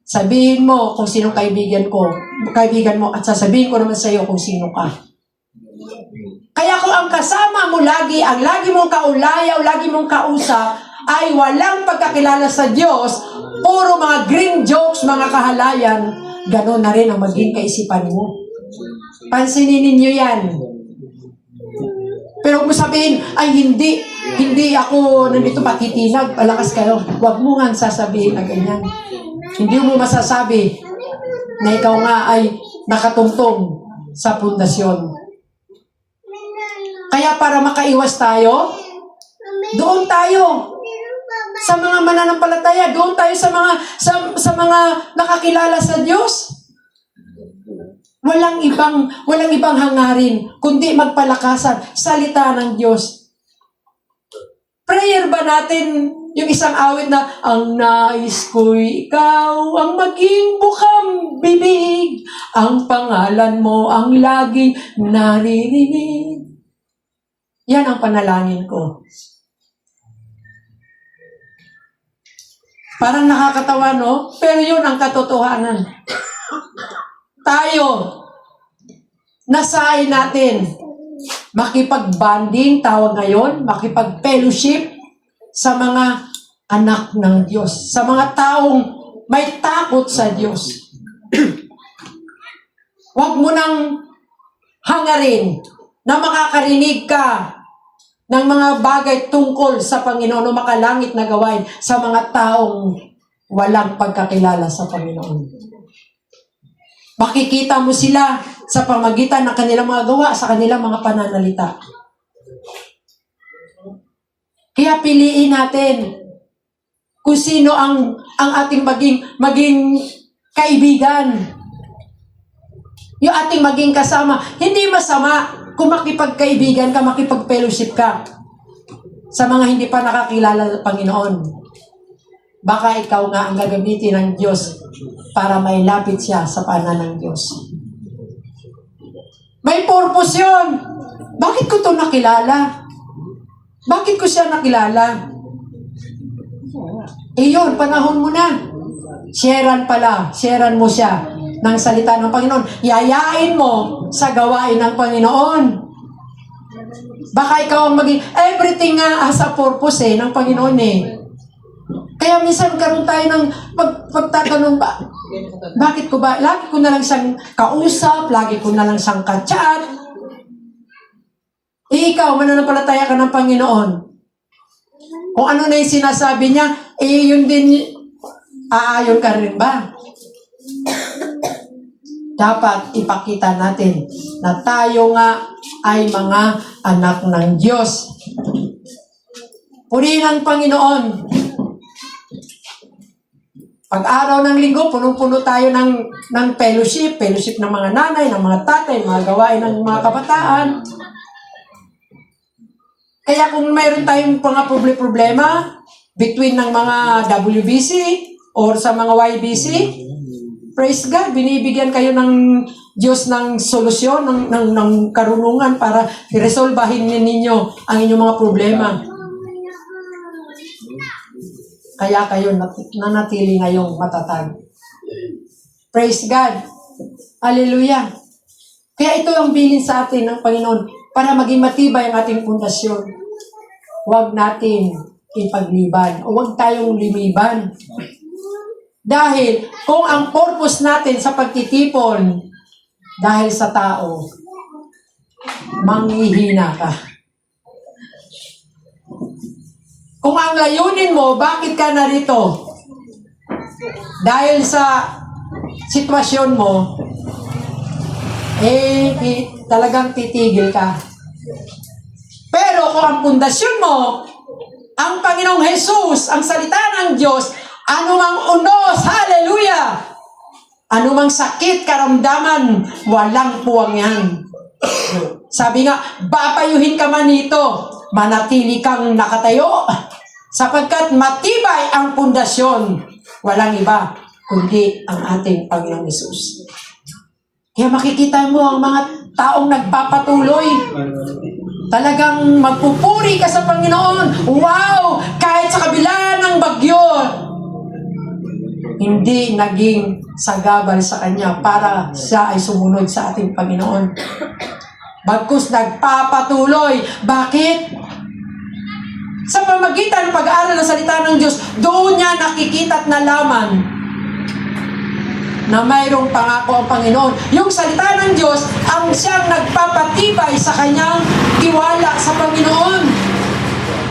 D: sabihin mo kung sinong kaibigan mo, at sasabihin ko naman sa iyo kung sino ka. Kaya kung ang kasama mo lagi, ang lagi mong kaulayaw, lagi mong kausap, ay walang pagkakilala sa Diyos, puro mga green jokes, mga kahalayan, gano'n na rin ang maging kaisipan mo. Pansinin ninyo yan. Pero kung sabihin, ay hindi ako nandito patitinag, palakas kayo. Huwag mo nga sasabihin na ganyan. Hindi mo masasabi na ikaw nga ay nakatungtong sa pundasyon. Kaya para makaiwas tayo, doon tayo sa mga mananampalataya, doon tayo sa mga nakakilala sa Diyos. Walang ibang hangarin, kundi magpalakasan salita ng Diyos. Prayer ba natin Yung isang awit na, ang nais ko'y ikaw ang maging bukang bibig, ang pangalan mo ang laging naririnig. Yan ang panalangin ko. Parang nakakatawa, no? Pero yun ang katotohanan. Tayo, nasain natin, makipag-bonding, tawag ngayon, makipag-fellowship sa mga anak ng Diyos, sa mga taong may takot sa Diyos. Huwag mo nang hangarin na makakarinig ka ng mga bagay tungkol sa Panginoon o makalangit na gawain sa mga taong walang pagkakilala sa Panginoon. Makikita mo sila sa pamagitan ng kanilang mga gawa, sa kanilang mga pananalita. Kaya piliin natin kung sino ang ating maging kaibigan. Yung ating maging kasama. Hindi masama kung makipagkaibigan ka, makipag-fellowship ka sa mga hindi pa nakakilala ng Panginoon. Baka ikaw nga ang gagamitin ng Diyos para may lapit siya sa paanan ng Diyos. May purpose yun. Bakit ko ito nakilala? Bakit ko siya nakilala? Yun, panahon mo na. Sharean mo siya ng salita ng Panginoon. Yayain mo sa gawain ng Panginoon. Baka ikaw ang maging, everything nga has a purpose ng Panginoon Kaya minsan karoon tayo ng pagtatanong ba, bakit ko ba, lagi ko na lang siyang kausap, lagi ko na lang siyang ka-chat. Ikaw, mananampalataya ka ng Panginoon. Kung ano na yung sinasabi niya, yun din, aayon ka rin ba? Dapat ipakita natin na tayo nga ay mga anak ng Diyos. Purihin ang Panginoon. Pag-araw ng linggo, punong-puno tayo ng fellowship ng mga nanay, ng mga tatay, mga gawain ng mga kabataan. Kaya kung mayroon tayong mga problema between ng mga WBC or sa mga YBC, praise God, binibigyan kayo ng Diyos ng solusyon, ng karunungan para i-resolbahin ninyo ang inyong mga problema. Kaya kayo nanatili ngayong matatag. Praise God. Hallelujah. Kaya ito ang bilin sa atin ng Panginoon para maging matibay ang ating pundasyon. Huwag natin ipagliban o huwag tayong limiban. Dahil kung ang purpose natin sa pagtitipon dahil sa tao, manghihina ka. Kung ang layunin mo, bakit ka narito? Dahil sa sitwasyon mo, talagang titigil ka. Pero kung ang pundasyon mo, ang Panginoong Jesus, ang salita ng Diyos, anumang unos, hallelujah! Anumang sakit, karamdaman, walang puwang yan. Sabi nga, papayuhin ka man nito, manatili kang nakatayo, sapagkat matibay ang pundasyon, walang iba, kundi ang ating Panginoong Hesus. Kaya makikita mo ang mga taong nagpapatuloy, talagang magpupuri ka sa Panginoon. Wow! Kahit sa kabila ng bagyo, hindi naging sagabal sa Kanya para siya ay sumunod sa ating Panginoon. Bagkus nagpapatuloy. Bakit? Sa pamagitan ng pag-aaral ng salita ng Diyos, doon niya nakikita at nalaman na mayroong pangako ang Panginoon. Yung salita ng Diyos, ang siyang nagpapatibay sa kanyang tiwala sa Panginoon.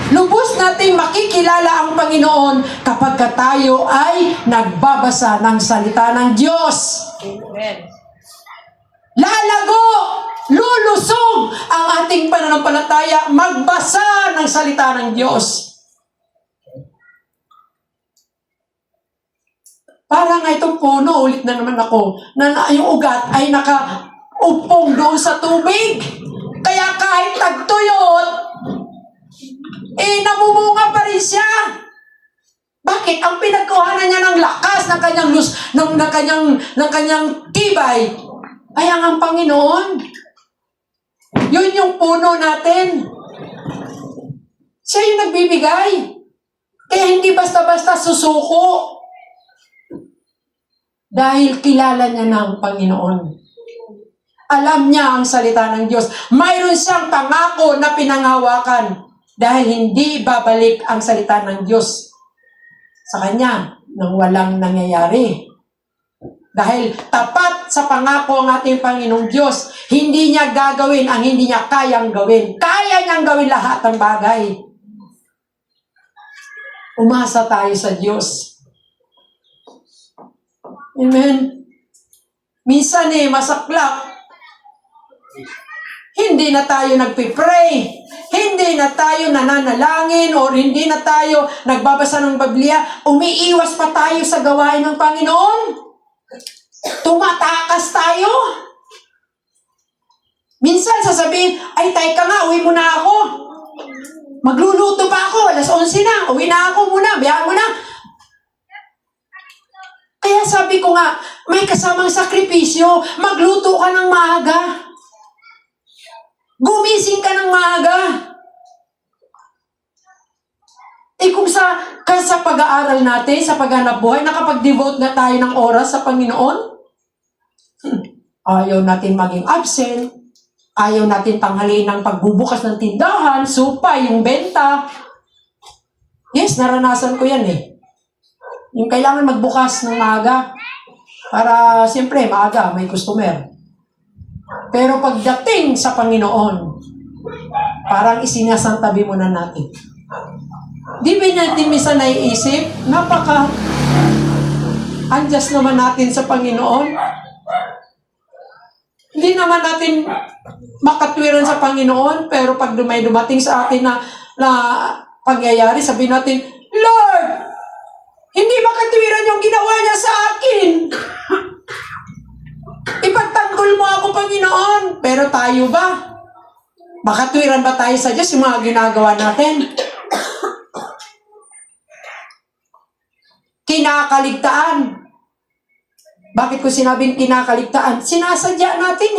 D: Lubos nating makikilala ang Panginoon kapag tayo ay nagbabasa ng salita ng Diyos. Amen. Lalago, lulusog ang ating pananampalataya magbasa ng salita ng Diyos. Parang itong puno, ulit na naman ako, na yung ugat ay nakaupong doon sa tubig. Kaya kahit tagtuyot, namumunga pa rin siya. Bakit? Ang pinagkuhanan niya ng lakas ng kanyang ng kanyang tibay ay ang Panginoon. Yun yung puno natin. Siya yung nagbibigay. Kaya hindi basta-basta susuko. Dahil kilala niya ng Panginoon. Alam niya ang salita ng Diyos. Mayroon siyang pangako na pinanghawakan dahil hindi babalik ang salita ng Diyos sa kanya nang walang nangyayari. Dahil tapat sa pangako ng ating Panginoong Diyos, hindi niya gagawin ang hindi niya kayang gawin. Kaya niyang gawin lahat ng bagay. Umasa tayo sa Diyos. Amen. Minsan masaklap. Hindi na tayo nagpipray. Hindi na tayo nananalangin or hindi na tayo nagbabasa ng Biblia. Umiiwas pa tayo sa gawain ng Panginoon. Tumatakas tayo. Minsan sasabihin, ay teka nga, uwi muna ako. Magluluto pa ako, alas 11 na. Uwi na ako muna, biyahan mo na. Kaya sabi ko nga, may kasamang sakripisyo. Magluto ka ng maaga. Gumising ka ng maaga. Kung sa pag-aaral natin, sa paghanap buhay, nakapag-devote na tayo ng oras sa Panginoon, ayaw natin maging absent, ayaw natin tanghaliin ng pagbubukas ng tindahan, supay, yung benta. Yes, naranasan ko yan Yung kailangan magbukas ng maaga, para siyempre maaga, may customer. Pero pagdating sa Panginoon, parang isinasantabi mo na natin. Di ba natin minsan naiisip, unjust naman natin sa Panginoon. Hindi naman natin makatwiran sa Panginoon, pero pag may dumating sa atin na pangyayari, sabihin natin, Lord, hindi makatwiran yung ginawa niya sa akin. Ipagtanggol mo ako, Panginoon. Pero tayo ba? Makatwiran ba tayo sa Diyos yung mga ginagawa natin? Kinakaligtaan. Bakit ko sinabing kinakaligtaan? Sinasadya natin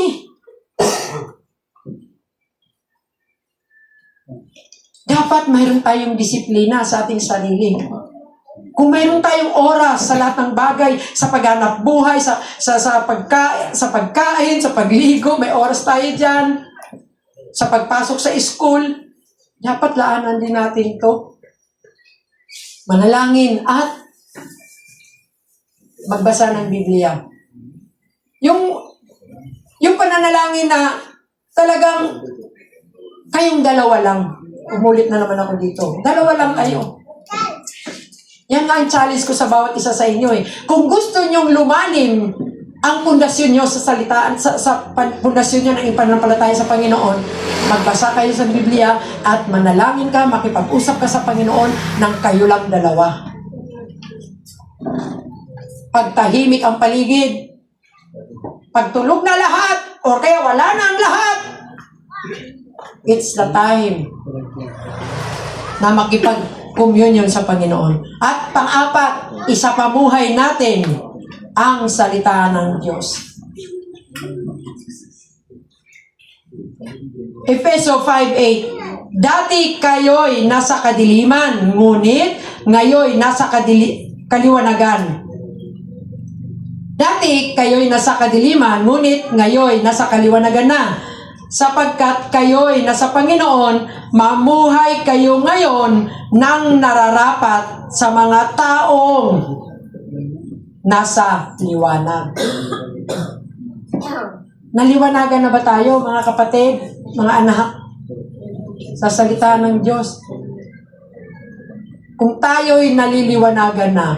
D: Dapat mayroon tayong disiplina sa ating sarili. Kung mayroon tayong oras sa lahat ng bagay, sa paghanap buhay, sa pagkain, sa pagligo, may oras tayo dyan. Sa pagpasok sa school, dapat laanan din natin to. Manalangin at magbasa ng Biblia. Yung pananalangin na talagang kayong dalawa lang. Umulit na naman ako dito. Dalawa lang kayo. Yan nga ang challenge ko sa bawat isa sa inyo Kung gusto nyong lumalim ang pundasyon nyo sa salitaan, sa pundasyon nyo ng ipananampalataya sa Panginoon, magbasa kayo sa Biblia at manalangin ka, makipag-usap ka sa Panginoon ng kayo lang dalawa. Pagtahimik ang paligid, pagtulog na lahat, o kaya wala na ang lahat, it's the time na makipag-communion sa Panginoon. At pang-apat, isapamuhay natin ang salita ng Diyos. Efeso 5:8. Dati kayo'y nasa kadiliman, ngunit ngayo'y nasa kaliwanagan. Dati kayo'y nasa kadiliman, ngunit ngayo'y nasa kaliwanagan na. Sapagkat kayo'y nasa Panginoon, mamuhay kayo ngayon ng nararapat sa mga taong nasa liwanag. Naliwanagan na ba tayo, mga kapatid, mga anak, sa salita ng Diyos? Kung tayo'y naliliwanagan na,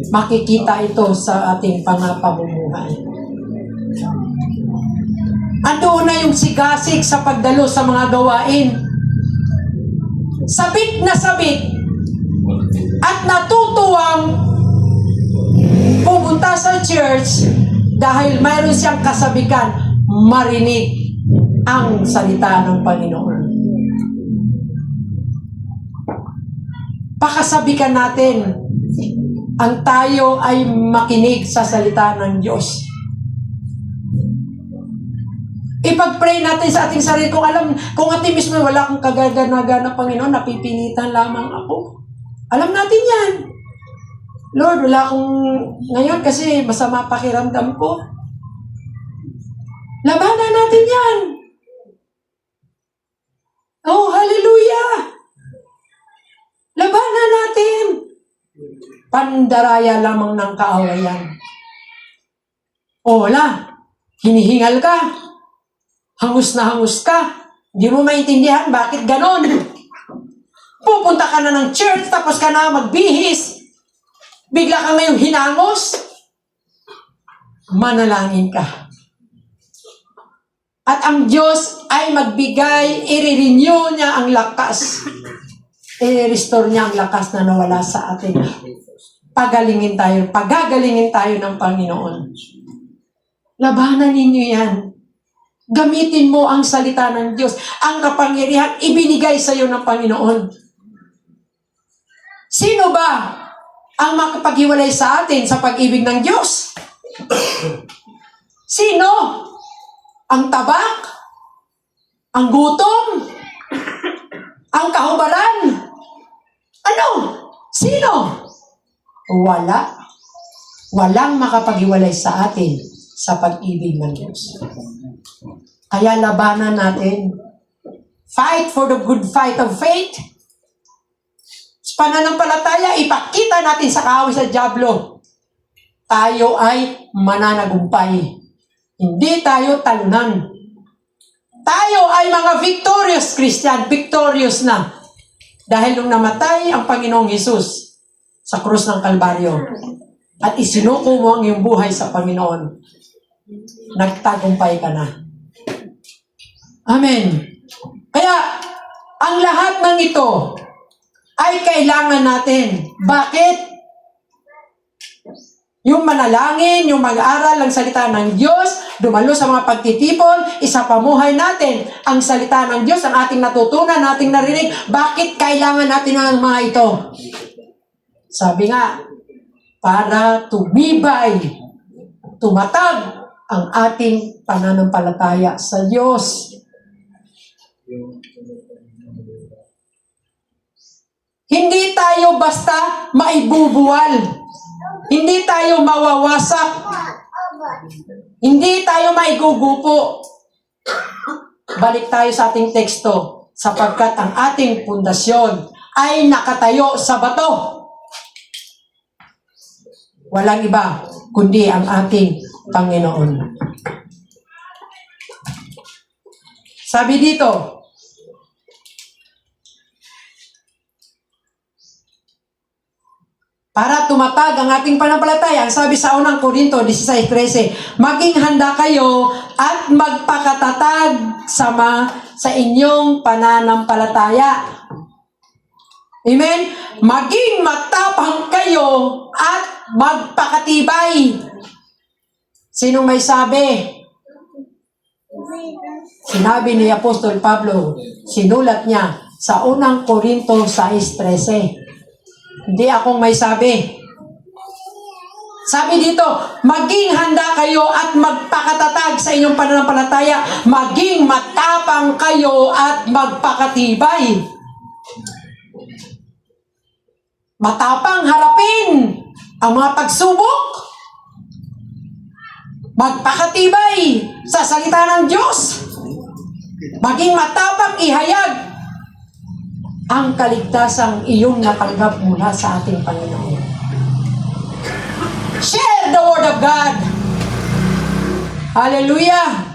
D: makikita ito sa ating pamumuhay. Andoon na yung sigasig sa pagdalo sa mga gawain. Sabik na sabik at natutuwang pumunta sa church dahil mayroon siyang kasabikan marinig ang salita ng Panginoon. pakasabikan natin ang tayo ay makinig sa salita ng Diyos. Ipag-pray natin sa ating sarili kung ating mismo wala akong kagagana-gana, Panginoon, napipilitan lamang ako. Alam natin yan. Lord, wala akong ngayon kasi masama pakiramdam ko. Labanan natin yan. Oh, hallelujah! Labanan natin. Pandaraya lamang ng kaawayan. O wala, hinihingal ka. Hangus na hangus ka. Hindi mo maintindihan bakit ganon. Pupunta ka na ng church tapos ka na magbihis. Bigla ka ngayong hinangos. Manalangin ka. At ang Diyos ay magbigay, i-renew niya ang lakas. I-restore niya ang lakas na nawala sa atin. Pagagalingin tayo ng Panginoon. Labanan ninyo yan. Gamitin mo ang salita ng Diyos. Ang kapangyarihan, ibinigay sa iyo ng Panginoon. Sino ba ang makapaghiwalay sa atin sa pag-ibig ng Diyos? Sino? Ang tabak? Ang gutom? Ang kahubaran? Ano? Sino? Wala. Walang makapaghiwalay sa atin sa pag-ibig ng Diyos. Kaya labanan natin. Fight for the good fight of faith. Sa pananampalataya, ipakita natin sa kaaway sa dyablo. Tayo ay mananagumpay. Hindi tayo talunan. Tayo ay mga victorious Christian. Victorious na. Dahil nung namatay ang Panginoong Hesus sa krus ng Kalbaryo at isinuko mo ang iyong buhay sa Panginoon, nagtagumpay ka na. Amen. Kaya, ang lahat ng ito ay kailangan natin. Bakit? Yung manalangin, yung mag-aral ng salita ng Diyos, dumalo sa mga pagtitipon, isapamuhay natin ang salita ng Diyos, ang ating natutunan, ating narinig. Bakit kailangan natin ang mga ito? Sabi nga, para tumibay, tumatag ang ating pananampalataya sa Diyos. Hindi tayo basta maibubuwal. Hindi tayo mawawasak. Hindi tayo maigugupo. Balik tayo sa ating teksto, sapagkat ang ating pundasyon ay nakatayo sa bato. Walang iba, kundi ang ating Panginoon. Sabi dito, para tumatag ang ating pananampalataya, ang sabi sa unang Korinto 16:13, maging handa kayo at magpakatatag sa inyong pananampalataya. Amen? Maging matapang kayo at magpakatibay. Sinong may sabi? Sinabi ni Apostol Pablo, sinulat niya sa unang Korinto 6:13. Hindi akong may sabi. Sabi dito, maging handa kayo at magpakatatag sa inyong pananampalataya. Maging matapang kayo at magpakatibay. Matapang harapin ang mga pagsubok. Magpakatibay sa salita ng Diyos. Maging matapang ihayag ang kaligtasang iyong natanggap mula sa ating Panginoon. Share the Word of God. Hallelujah!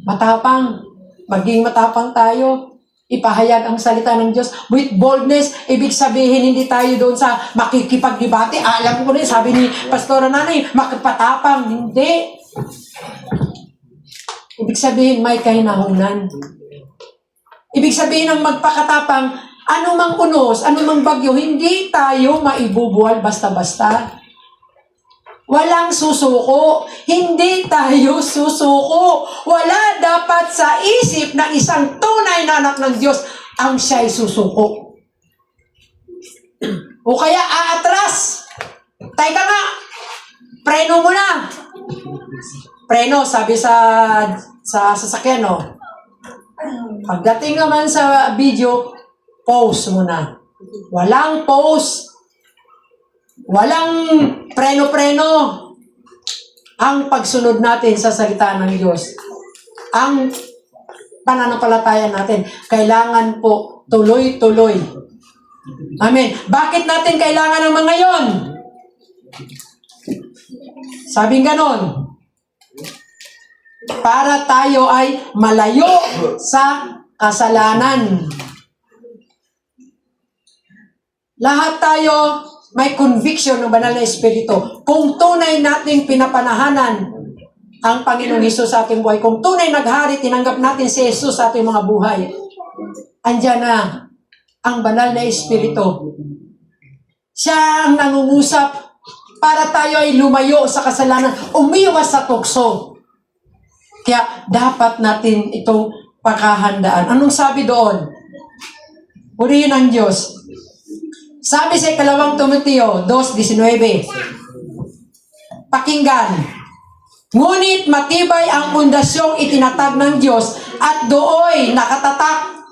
D: Matapang. Maging matapang tayo. Ipahayag ang salita ng Diyos with boldness. Ibig sabihin, hindi tayo doon sa makikipagdebate. Alam ko rin, sabi ni Pastora Nanay, makipatapang. Hindi. Ibig sabihin, may kahinahunan. Ibig sabihin ng magpakatapang, anumang unos, anumang bagyo, hindi tayo maibubuwal basta-basta. Walang susuko. Hindi tayo susuko. Wala dapat sa isip ng isang tunay na anak ng Diyos ang siya'y susuko. O kaya aatras. Teka nga, preno mo na. Preno, sabi sa sasakyan, no? Pagdating naman sa video, pause muna. Walang pause. Walang preno-preno. Ang pagsunod natin sa salita ng Diyos, ang pananampalataya natin, kailangan po tuloy-tuloy. Amen. Bakit natin kailangan ng mga yon? Sabing ganon, para tayo ay malayo sa kasalanan. Lahat tayo may conviction ng banal na Espiritu. Kung tunay nating pinapanahanan ang Panginoong Hesus sa ating buhay, kung tunay naghari, tinanggap natin si Hesus sa ating mga buhay, andyan na ang banal na Espiritu. Siya ang nangungusap para tayo ay lumayo sa kasalanan, umiwas sa tukso. Kaya dapat natin itong paghahandaan. Anong sabi doon? Purihin ang Diyos. Sabi sa 2 Timoteo 2:19, pakinggan, ngunit matibay ang pundasyong itinatag ng Diyos at dooy nakatatak.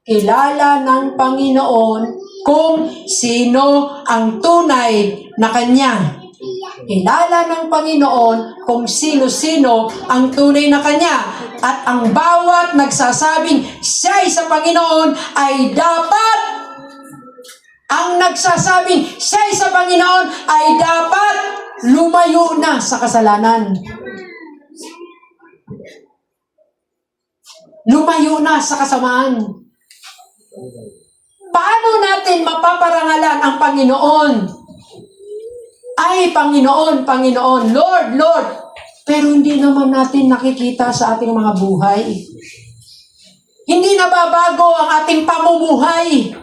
D: Kilala ng Panginoon kung sino ang tunay na Kanya. Kilala ng Panginoon kung sino-sino ang tunay na Kanya. At ang bawat nagsasabing siya'y sa Panginoon ay dapat, ang nagsasabing siya'y sa Panginoon ay dapat lumayo na sa kasalanan. Lumayo na sa kasamaan. Paano natin mapaparangalan ang Panginoon? Ay, Panginoon, Panginoon, Lord, Lord. Pero hindi naman natin nakikita sa ating mga buhay. Hindi nababago ang ating pamumuhay.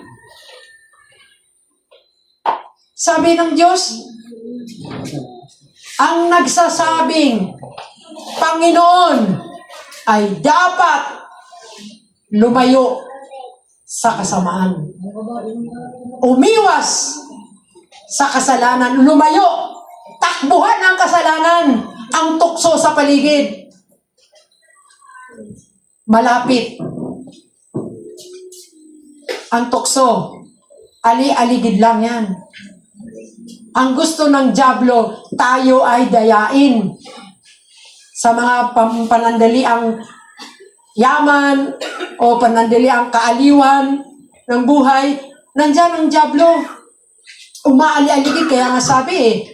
D: Sabi ng Diyos, ang nagsasabing Panginoon ay dapat lumayo sa kasamaan. Umiwas sa kasalanan, lumayo, takbuhan ang kasalanan, ang tukso sa paligid. Malapit. Ang tukso, ali-aligid lang yan. Ang gusto ng dyablo, tayo ay dayain sa mga panandaliang yaman o panandaliang kaaliwan ng buhay. Nandyan ang dyablo. Umaali-aligid, kaya nga sabi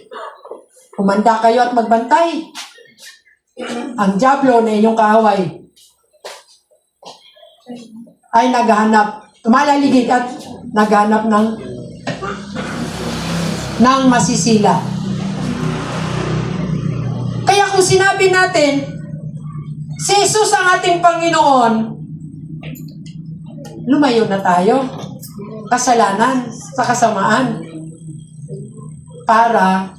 D: humanda kayo at magbantay. Ang dyablo na inyong kaaway ay naghahanap, umalaligid at naghahanap ng masisila. Kaya kung sinabi natin, si Jesus ang ating Panginoon, lumayo na tayo. Kasalanan, sa kasamaan. Para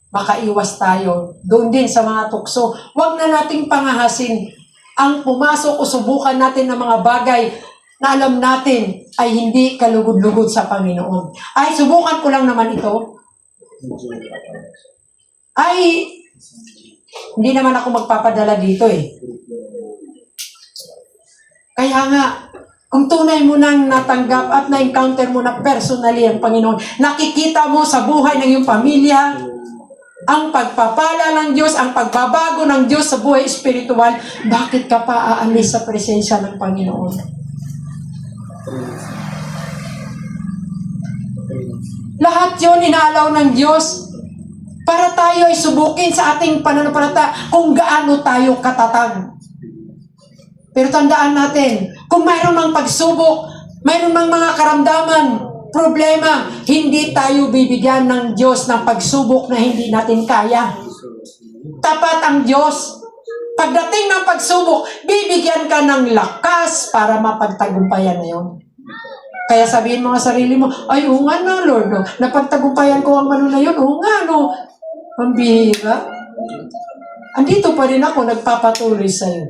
D: makaiwas tayo doon din sa mga tukso. Huwag na nating pangahasin ang pumasok o subukan natin ng mga bagay na alam natin ay hindi kalugod-lugod sa Panginoon. Ay, subukan ko lang naman ito. Ay, hindi naman ako magpapadala dito Kaya nga, kung tunay mo nang natanggap at na-encounter mo na personally ang Panginoon, nakikita mo sa buhay ng iyong pamilya, ang pagpapala ng Diyos, ang pagbabago ng Diyos sa buhay espiritual, bakit ka pa aalis sa presensya ng Panginoon? Lahat yun inaalaw ng Diyos para tayo ay subukin sa ating pananampalataya kung gaano tayo katatag. Pero tandaan natin, kung mayroon mang pagsubok, mayroon mang mga karamdaman, problema, hindi tayo bibigyan ng Diyos ng pagsubok na hindi natin kaya. Tapat ang Diyos. Pagdating ng pagsubok, bibigyan ka ng lakas para mapagtagumpayan na yun. Kaya sabihin mo sa sarili mo, ay, oo nga na, Lord, no? Napagtagumpayan ko ang ano na yun, oo nga, no? Ang bihira. Andito pa rin ako, nagpapatuloy sa'yo.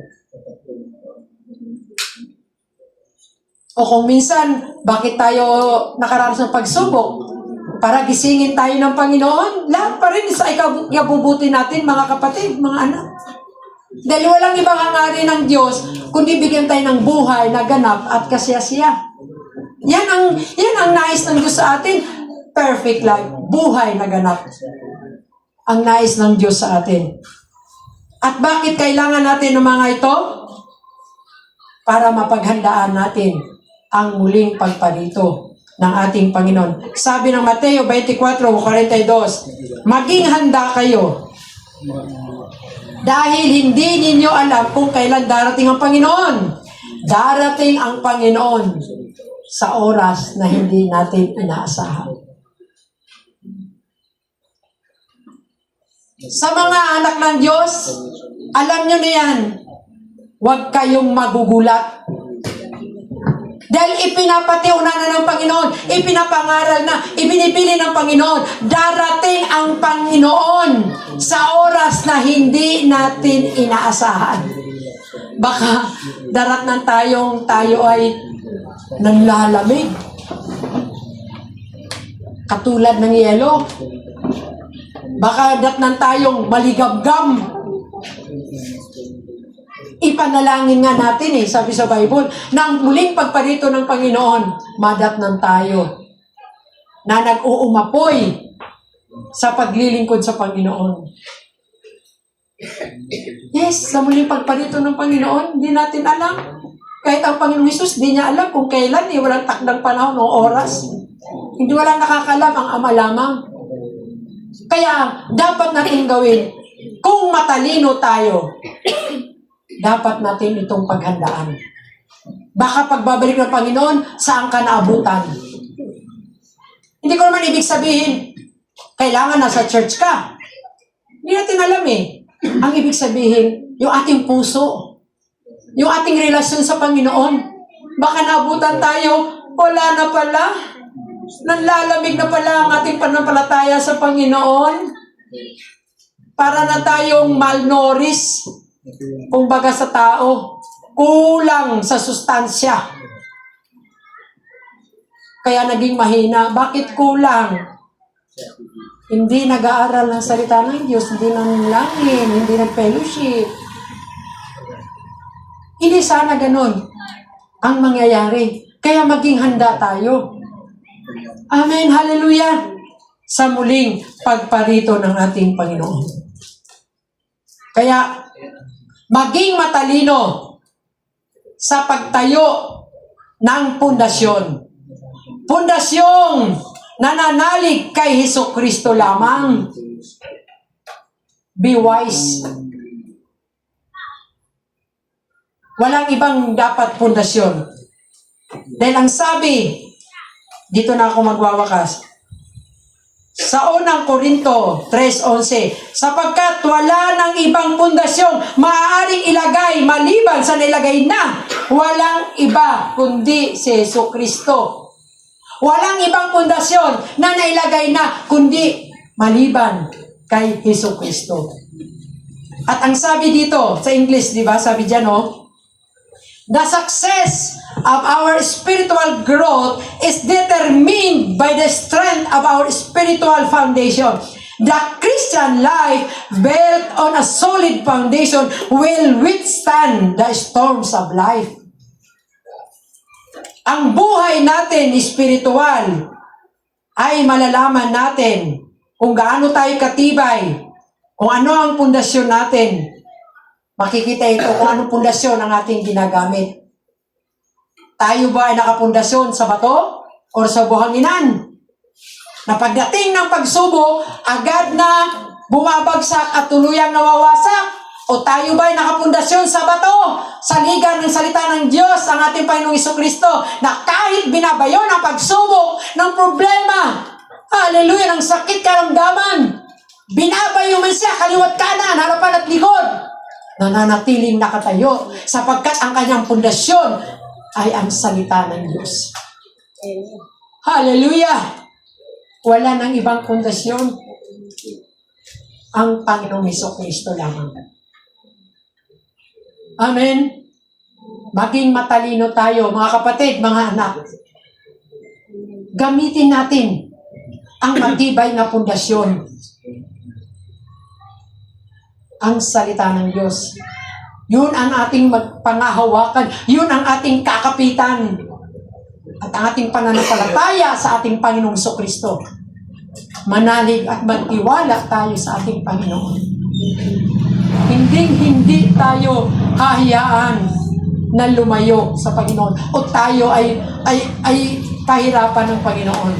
D: O kung minsan, bakit tayo nakaranas ng pagsubok? para gisingin tayo ng Panginoon, lahat pa rin sa ikabubuti natin, mga kapatid, mga anak. Dahil walang ibang hangarin ng Diyos, kundi bigyan tayo ng buhay na ganap at kasiyasiya. Yan ang nais ng Diyos sa atin. Perfect life. Buhay na ganap. Ang nais ng Diyos sa atin. At bakit kailangan natin ng mga ito? Para mapaghandaan natin ang muling pagparito ng ating Panginoon. Sabi ng Mateo 24:42, maging handa kayo dahil hindi ninyo alam kung kailan darating ang Panginoon. Darating ang Panginoon sa oras na hindi natin inaasahan. Sa mga anak ng Diyos, alam nyo na yan, huwag kayong magugulat. Dahil ipinapatiuna na ng Panginoon, ipinapangaral na, ibinibili ng Panginoon, darating ang Panginoon sa oras na hindi natin inaasahan. Baka darat tayo ay nanlalamig. Katulad ng yelo. Baka datnan tayong maligabgam. Ipanalangin nga natin sabi sa Bible, na ang muling pagparito ng Panginoon, madatnan tayo na nag-uumapoy sa paglilingkod sa Panginoon. Yes, sa muling pagparito ng Panginoon, hindi natin alam. Kahit ang Panginoong Hesus, di niya alam kung kailan, walang takdang panahon o oras. Hindi walang nakakalam, ang Ama lamang. Kaya, dapat natin gawin, kung matalino tayo, dapat natin itong paghandaan. Baka pagbabalik ng Panginoon, saan ka naabutan? Hindi ko naman ibig sabihin, kailangan nasa church ka. Hindi natin alam Ang ibig sabihin, yung ating puso, yung ating relasyon sa Panginoon. Baka naabutan tayo, wala na pala. Nanlalamig na pala ang ating pananampalataya sa Panginoon. Para na tayong malnourished. Kumbaga sa tao, kulang sa sustansya. Kaya naging mahina. Bakit kulang? Hindi nag-aaral ng salita ng Diyos, hindi nanalangin, hindi nag-fellowship. Hindi sana ganun ang mangyayari. Kaya maging handa tayo. Amen, hallelujah. Sa muling pagparito ng ating Panginoon. Kaya, maging matalino sa pagtayo ng pundasyon. Pundasyong nananalig kay Hesukristo lamang. Be wise. Walang ibang dapat pundasyon. Dahil ang sabi, dito na ako magwawakas, sa unang Korinto 3:11, sapagkat wala ng ibang pundasyong maaaring ilagay maliban sa nilagay na walang iba kundi si Hesukristo. Walang ibang pundasyon na nailagay na kundi maliban kay Hesukristo. At ang sabi dito sa English, di ba? Sabi diyan, the success of our spiritual growth is determined by the strength of our spiritual foundation. The Christian life built on a solid foundation will withstand the storms of life. Ang buhay natin spiritual ay malalaman natin kung gaano tayo katibay, kung ano ang pundasyon natin. Makikita ito kung anong pundasyon ang ating ginagamit. Tayo ba ay nakapundasyon sa bato o sa buhanginan? Na pagdating ng pagsubok, agad na bumabagsak at tuluyang nawawasak? O tayo ba ay nakapundasyon sa bato? Sa ligan ng salita ng Diyos, ang ating Panginoong Hesukristo, na kahit binabayo ng pagsubok, ng problema, hallelujah, ng sakit karamdaman, binabayo man siya, kaliwat kanan, harapan at likod, nananatiling nakatayo, sapagkat ang kanyang pundasyon ay ang salita ng Diyos. Hallelujah! Wala nang ibang pundasyon. Ang Panginoong Hesukristo lamang. Amen. Maging matalino tayo, mga kapatid, mga anak. Gamitin natin ang matibay na pundasyon. Ang salita ng Diyos. Yun ang ating pangahawakan. Yun ang ating kakapitan. At ang ating pananampalataya sa ating Panginoong Kristo. Manalig at magtiwala tayo sa ating Panginoon. Hindi tayo hahayaan na lumayo sa Panginoon o tayo ay pahirapan ng Panginoon.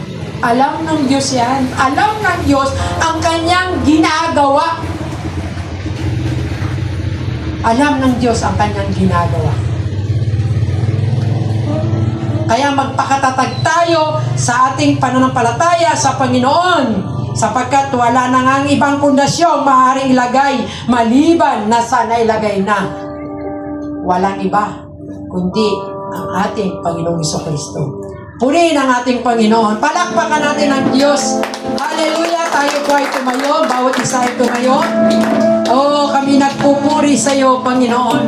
D: Alam ng Diyos yan. Alam ng Diyos ang kanyang ginagawa. Alam ng Diyos ang kanyang ginagawa. Kaya magpakatatag tayo sa ating pananampalataya sa Panginoon sapagkat wala na nga ang ibang pundasyong maaaring ilagay maliban na sana ilagay na. Walang iba kundi ang ating Panginoong Kristo. Purihin ang ating Panginoon. Palakpakan natin ang Diyos. Hallelujah! Tayo po ay tumayo. Bawat isa ay tumayo. Oh, kami nagpupuri sa iyo, Panginoon.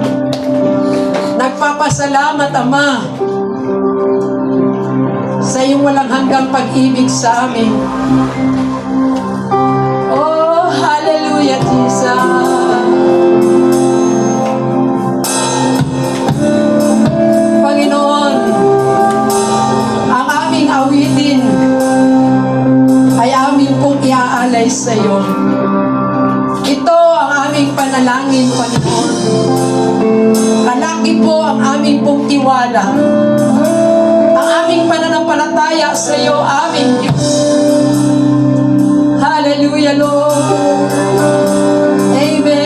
D: Nagpapasalamat, Ama, sa iyong walang hanggang pag-ibig sa amin. Oh, hallelujah, Jesus. Panginoon, ang aming awitin ay aming pong iaalay sa iyo. Ito ang aming panalangin, Panginoon. Kalaki po ang aming pong tiwala. Ang aming pananampalataya sa iyo, aming Diyos. Hallelujah, Lord. Amen.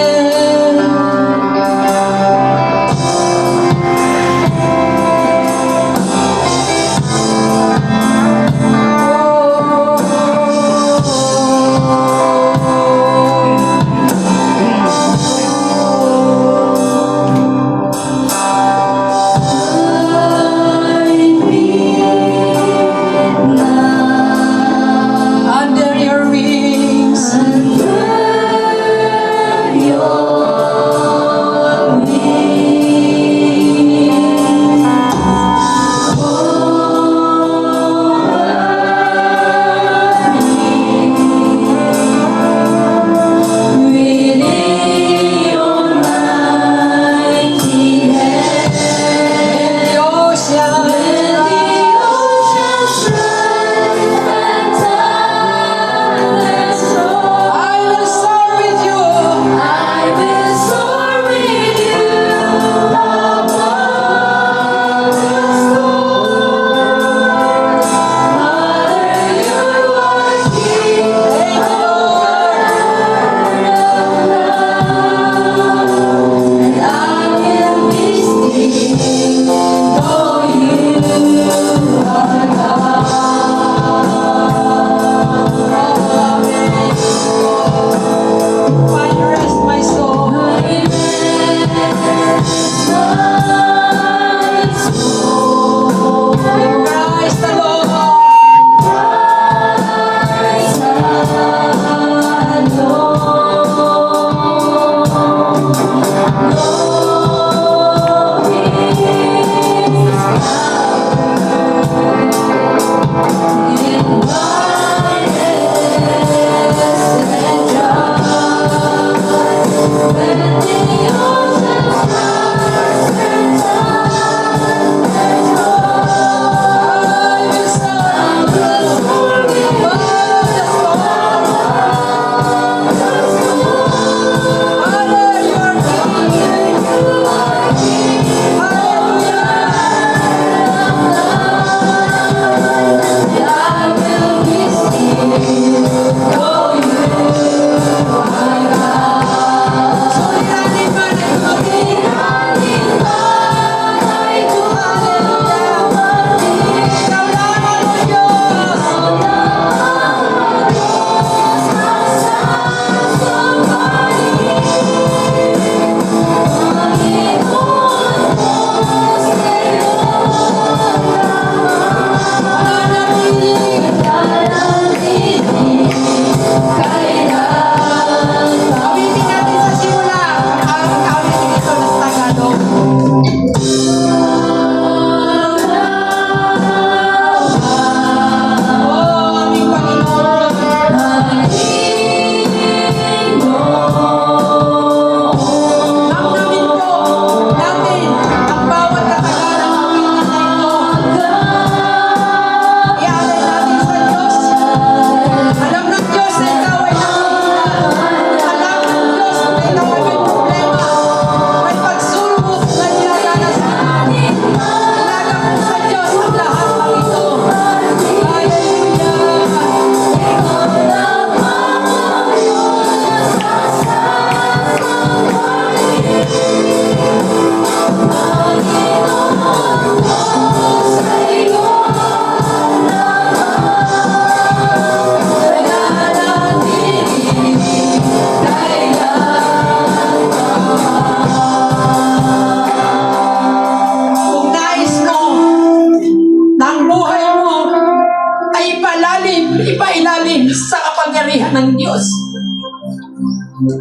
D: anak ng Diyos.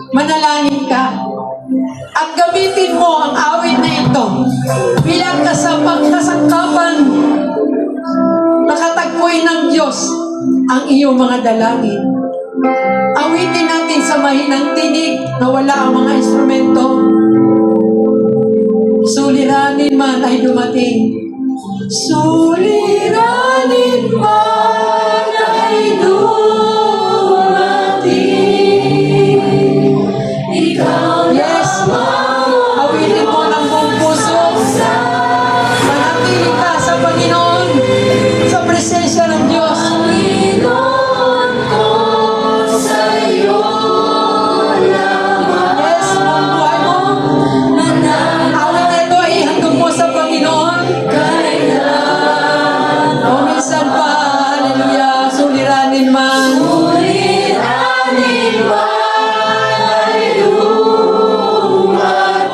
D: Manalangin ka at gamitin mo ang awit na ito bilang kasangkapan nakatagpuin ng Diyos ang iyong mga dalangin. Awitin natin sa mahinang tinig na wala ang mga instrumento. Suliranin man ay dumating. Suliranin man ay dumating. Ikaw yes, awitin mo ng buong puso. Manatili ka sa Panginoon, sa presensya ng Diyos. Yes, buong buhay mo. Awit na ito ay hanggang mo sa Panginoon. O minsan pa, hallelujah, suliranin man.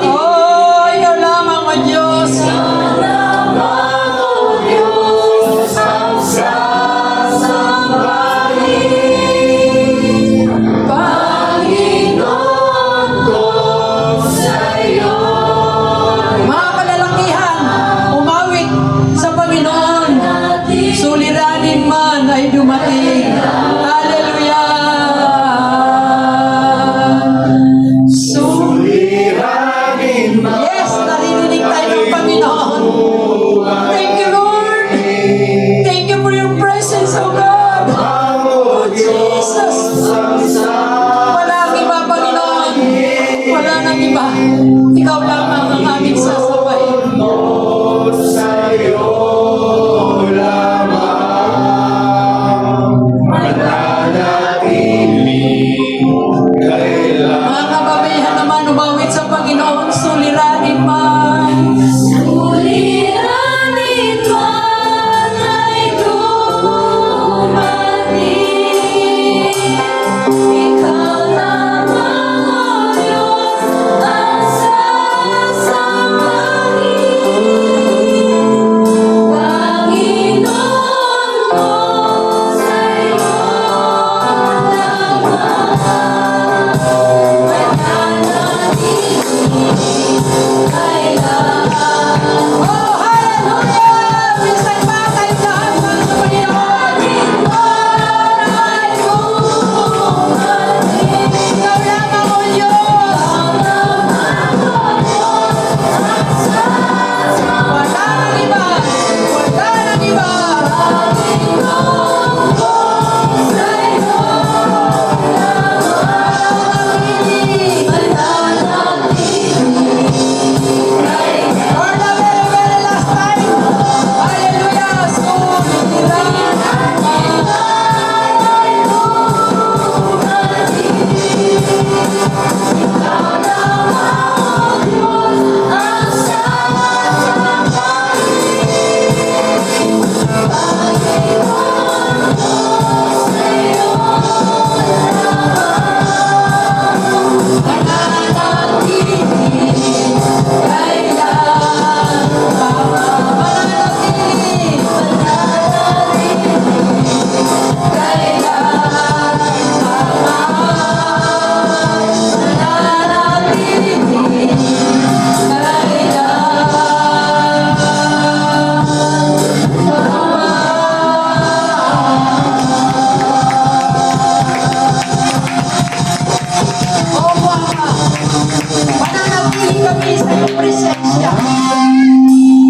D: Oh, ikaw lamang, O Diyos. Mga kalalakihan, umawit sa Panginoon. Suliranin man ay dumating. Hallelujah. Yes, naririnig tayo ng Panginoon. Thank you, Lord. Thank you for your presence, O God. Oh, Jesus. Wala ang iba, Panginoon. Wala nang iba. Ikaw lamang ang aming sasabay. Mga kababayan naman, umawit sa Panginoon, suliranin man. Oh, hallelujah! Minsan pa kayo lahat, mga Panginoon. Ikaw lamang, O Diyos. Wala nang iba. Wala nang iba. For the very, very last time. Hallelujah! Suliranin mananatili kami sa iyong presensya.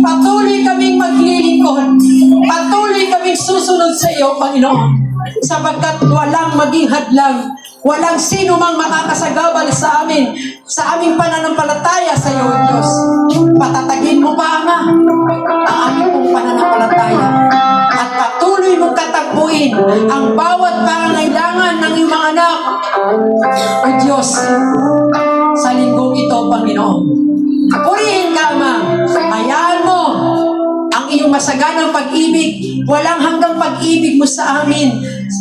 D: Patuloy kaming maglilingkod. Patuloy kaming susunod sa iyo, Panginoon. Sapagkat walang maging hadlang, walang sino mang makakasagabal sa amin, sa aming pananampalataya sa iyo, Diyos. Patatagin mo pa, Ama, ang aming pong pananampalataya. At patuloy mong tatagpuin ang bawat pangangailangan ng iyong mga anak. O Diyos, sa linggong ito, Panginoon. Purihin ka, Ama. Hayaan mo ang iyong masaganang pag-ibig, walang hanggang pag-ibig mo sa amin.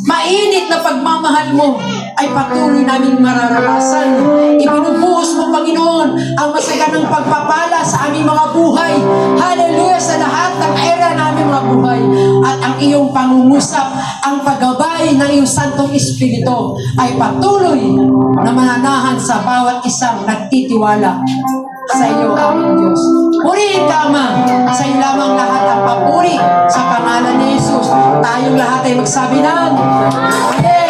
D: Mainit na pagmamahal mo ay patuloy naming mararanasan. Ibinubuhos mo, Panginoon, ang masaganang pagpapala sa aming mga buhay. Hallelujah, sa lahat ng era naming mga buhay. At ang iyong pangungusap ang paggabay ng iyong Santong Espiritu ay patuloy na mananahan sa bawat isang nagtitiwala sa iyo, aming Diyos. Purihin ka, Ama. Sa iyo lamang lahat ang papuri sa pangalan ni Jesus. Tayong lahat ay magsabi ng Amen.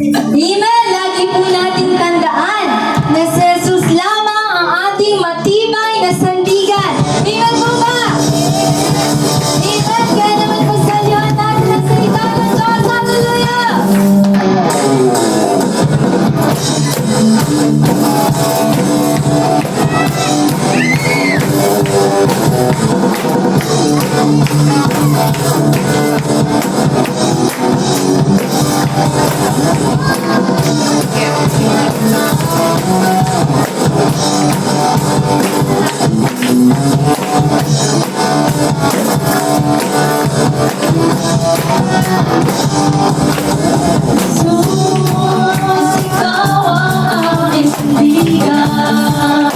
A: Amen! Lagi po natin tandaan na si Jesus lamang ang ating matibay na sandigan. Amen po ba? Amen! Kaya naman po sa liwan natin ang salita ng Diyos. Hallelujah! Ikaw ang aking sandigan.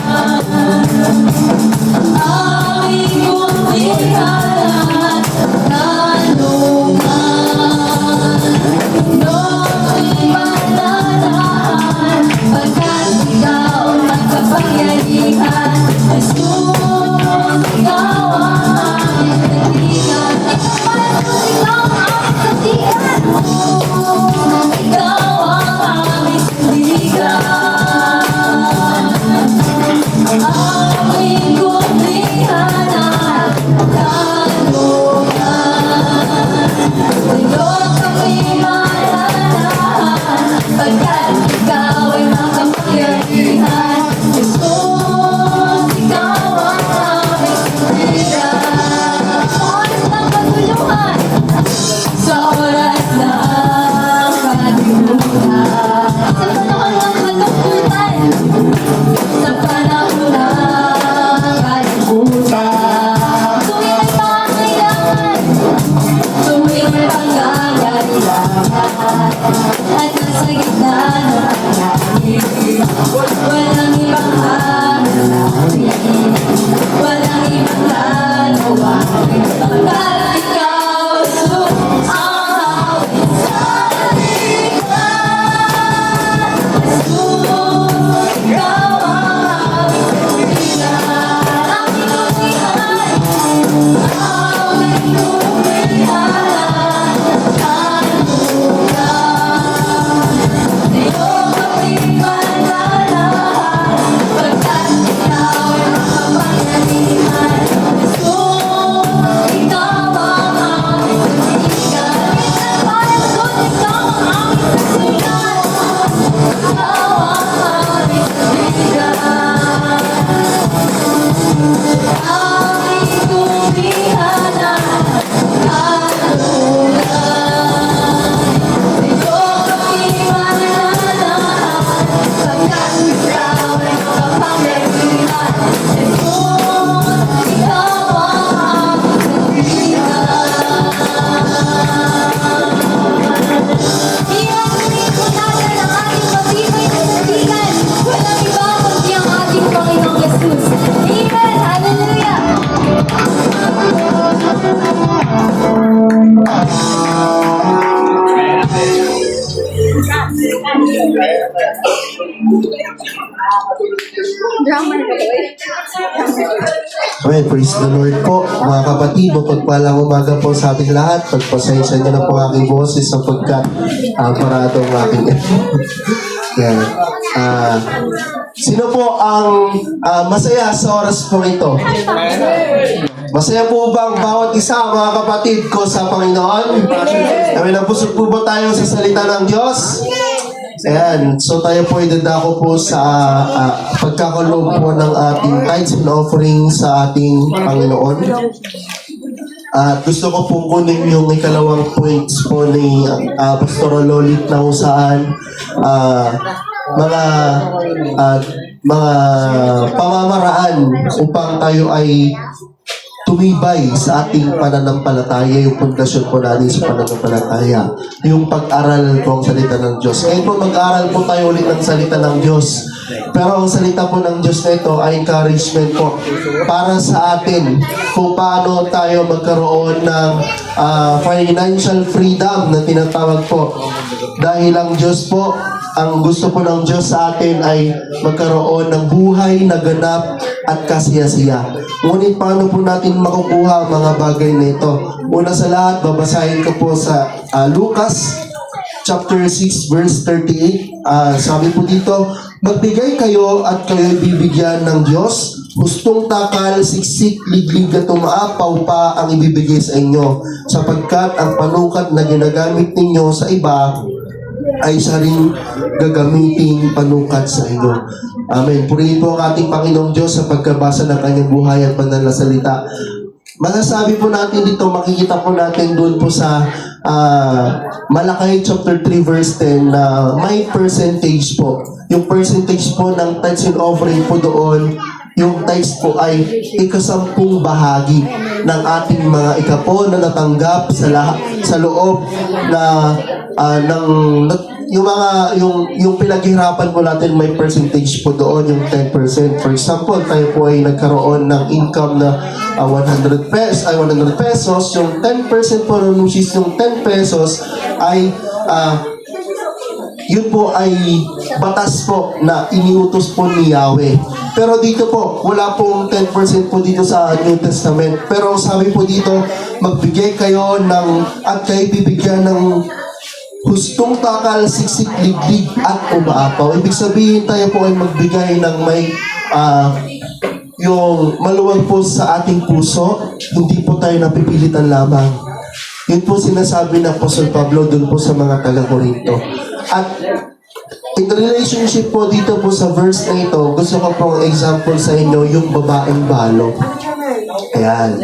A: Aming kumpiyanat, kanungan. No'y mananahan, pagkat ikaw ang magkapangyarihan. Jesus, ikaw ang aking sandigan. Ikaw ang aking sandigan. Ikaw ang aming sandigan. Aming kumpiyanat, kanungan. Sa'yo kami mananahan, pagkat ikaw ay makapangyarihan. Jesus, ikaw ang aming sandigan. Oras ng katulungan, sa oras ng kadiliman, sa panahon ng kalungkutan, sa panahon ng kalimutan, tuwing may pangailangan, tuwing may pangangailangan, at nasa gitna ng panahon, walang ibang hanapin, walang ibang ganawain, pagkat ikaw, Jesus, ang aming sandigan. Jesus, ikaw ang aming sandigan. Aming kumpiyanat, aming kumpiyanat, kanungan. Sa'yo kami mananahan, pagkat ikaw ay makapangyarihan. Jesus, ikaw ang aming sandigan. Parang doon, ikaw ang aming sandigan. Ikaw ang aming sandigan. Aming kumpiyanat, kanungan. Sa'yo kami mananahan, pagkat ikaw ay makapangyarihan. Jesus, ikaw ang aming sandigan. Iyakunin po natin ang ating matibay na sandigan. Walang iba kundi ang ating Panginoong Jesus. Amen! Hallelujah!
E: Amen. Praise the Lord po. Mga kapatid, mapagpalang umaga po sa ating lahat. Pagpasensya niyo na po ang aking boses sapagkat parado ang aking yan. Sino po ang masaya sa oras po ito? Masaya po ba ang bawat isa, mga kapatid ko sa Panginoon? Amen. Nabusog po ba tayo sa salita ng Diyos? Ayan, so tayo po ay dadako po sa pagkakaloob po ng ating tithes and offering sa ating Panginoon. At gusto ko pong kunin yung ikalawang points po ni Pastor Lolit na kung saan mga pamamaraan upang tayo ay tumibay sa ating pananampalataya, yung pundasyon po natin sa pananampalataya, yung pag-aral po ang salita ng Diyos. Ngayon po mag-aral po tayo ulit ng salita ng Diyos. Pero ang salita po ng Diyos na ito ay encouragement po para sa atin kung paano tayo magkaroon ng financial freedom na tinatawag po. Dahil ang Diyos po, ang gusto po ng Diyos sa atin ay magkaroon ng buhay na ganap at kasiyasiya. Ngunit paano po natin makukuha ang mga bagay na ito? Una sa lahat, babasahin ko po sa Lucas chapter 6 verse 38. Sabi po dito, magbigay kayo at kayo'y bibigyan ng Diyos. Hustong takal, siksik, liglig at umaapaw pa ang ibibigay sa inyo. Sapagkat ang panukat na ginagamit ninyo sa iba ay siya rin gagamiting panukat sa inyo. Amen. Purihin po ang ating Panginoong Diyos sa pagkabasa ng kanyang buhay at banal na salita. Masasabi po natin dito, makikita po natin doon po sa Malakay chapter 3 verse 10 na may percentage po. Yung percentage po ng tithes and offering po doon, yung tithes po ay 10% bahagi ng ating mga ikapo na natanggap sa loob na yung pinaghirapan po natin may percentage po doon, yung 10%. For example, tayo po ay nagkaroon ng income na 100 pesos, yung 10% po nun, which is yung 10 pesos ay yun po ay batas po na iniutos po ni Yahweh. Pero dito po, wala pong 10% po dito sa New Testament. Pero sabi po dito, magbigay kayo at kayo bibigyan ng hustong takal, siksik, liglig at umaapaw. Ibig sabihin tayo po ay magbigay ng may yung maluwag po sa ating puso, hindi po tayo napipilitan lamang. Yun po sinasabi ng Apostol Pablo dun po sa mga taga-Corinto. At in relationship po dito po sa verse na ito, gusto ko pong example sa inyo yung babaeng balo. Ayan.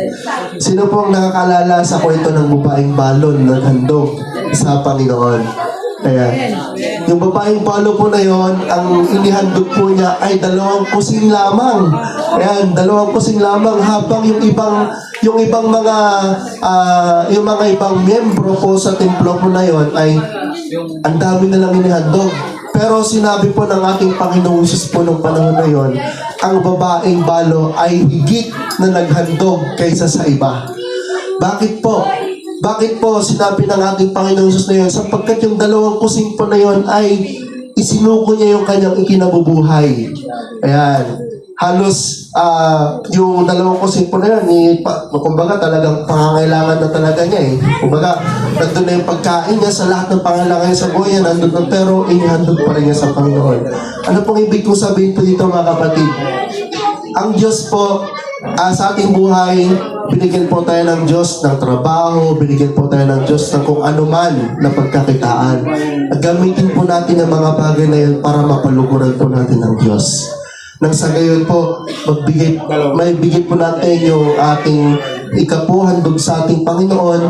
E: Sino pong nakakaalala sa kwento ng babaeng balon na naghandog sa Panginoon? Ayan. Yung babaeng balo po na yon, ang inihandog po niya ay 2 kusing lamang. Ayan, 2 kusing lamang habang yung mga ibang miyembro po sa templo po na yon ay ang dami na lang inihandog. Pero sinabi po ng ating Panginoong Jesus po nung panahon na yon, ang babaeng balo ay higit na naghandog kaysa sa iba. Bakit po? Bakit po sinabi ng ating Panginoong Jesus na yun? Sapagkat yung 2 kusing po na yun ay isinuko niya yung kanyang ikinabubuhay. Ayan. Halos yung 2 kusing po na yun, kumbaga talagang pangangailangan na talaga niya eh. Kumbaga, nandun na yung pagkain niya sa lahat ng pangangailangan niya sa buhay niya, nandun na, pero inihandog pa rin niya sa Panginoon. Ano pong ibig kong sabihin po dito mga kapatid? Ang Diyos po, sa ating buhay, binigyan po tayo ng Diyos ng trabaho, binigyan po tayo ng Diyos ng kung ano man na pagkakitaan. At gamitin po natin ang mga bagay na yun para mapaluguran po natin ng Diyos. Nang sa gayon po, may bigay po natin yung ating ikapuhandog sa ating Panginoon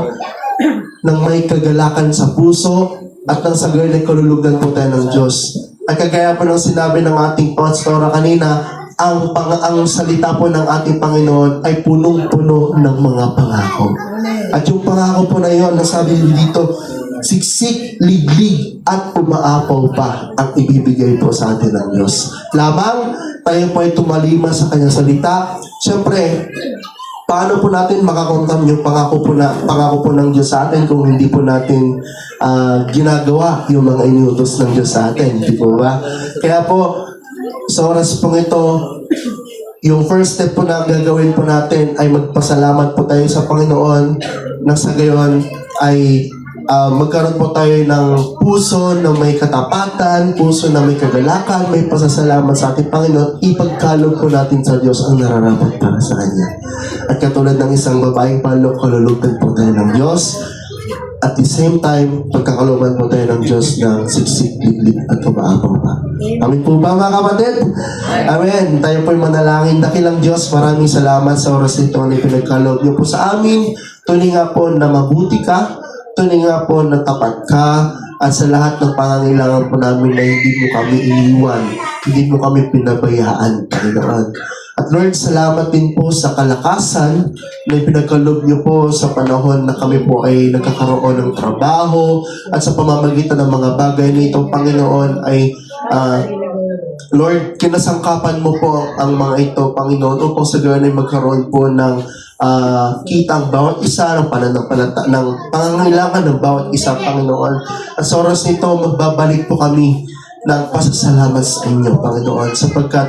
E: nang may kagalakan sa puso at nang sa gayon ay kalulugan po tayo ng Diyos. At kagaya po ng sinabi ng ating pastora kanina, ang salita po ng ating Panginoon ay punong-puno ng mga pangako. At yung pangako po na yun, nasabi dito, siksik, liglig, at umaapaw pa ang ibibigay po sa atin ng Diyos. Lamang, tayo po ay tumalima sa kanyang salita. Siyempre, paano po natin makakontam yung pangako po ng Diyos sa atin kung hindi po natin ginagawa yung mga iniutos ng Diyos sa atin, di po ba? Kaya po, sa oras po ito, yung first step po na gagawin po natin ay magpasalamat po tayo sa Panginoon na sa gayon ay magkaroon po tayo ng puso na may katapatan, puso na may kagalakan, may pasasalamat sa ating Panginoon, ipagkaloob po natin sa Diyos ang nararapat para sa Kanya. At katulad ng isang babaeng palok, kalulugan po tayo ng Diyos. At the same time, pagkakalooban po tayo ng Diyos ng siksik, liglig at umaapaw pa. Amin po ba mga kapatid? Amen. Tayo po'y manalangin. Dakilang Diyos, maraming salamat sa oras nito na pinagkaloob niyo po sa amin. Tunay nga po na mabuti ka, tunay nga po na tapat ka, at sa lahat ng pangangailangan po namin na hindi mo kami iniwan, hindi mo kami pinabayaan, Panginoon. At Lord, salamat din po sa kalakasan na ipinagkaloob niyo po sa panahon na kami po ay nagkakaroon ng trabaho at sa pamamagitan ng mga bagay nito, Panginoon, ay Lord, kinasangkapan mo po ang mga ito, Panginoon, upang sa gayon ay magkaroon po ng kita ang bawat isa ng pananampalata, ng pangangailangan ng bawat isa, Panginoon. At sa oras nito, magbabalik po kami ng pasasalamat sa inyo, Panginoon, sapagkat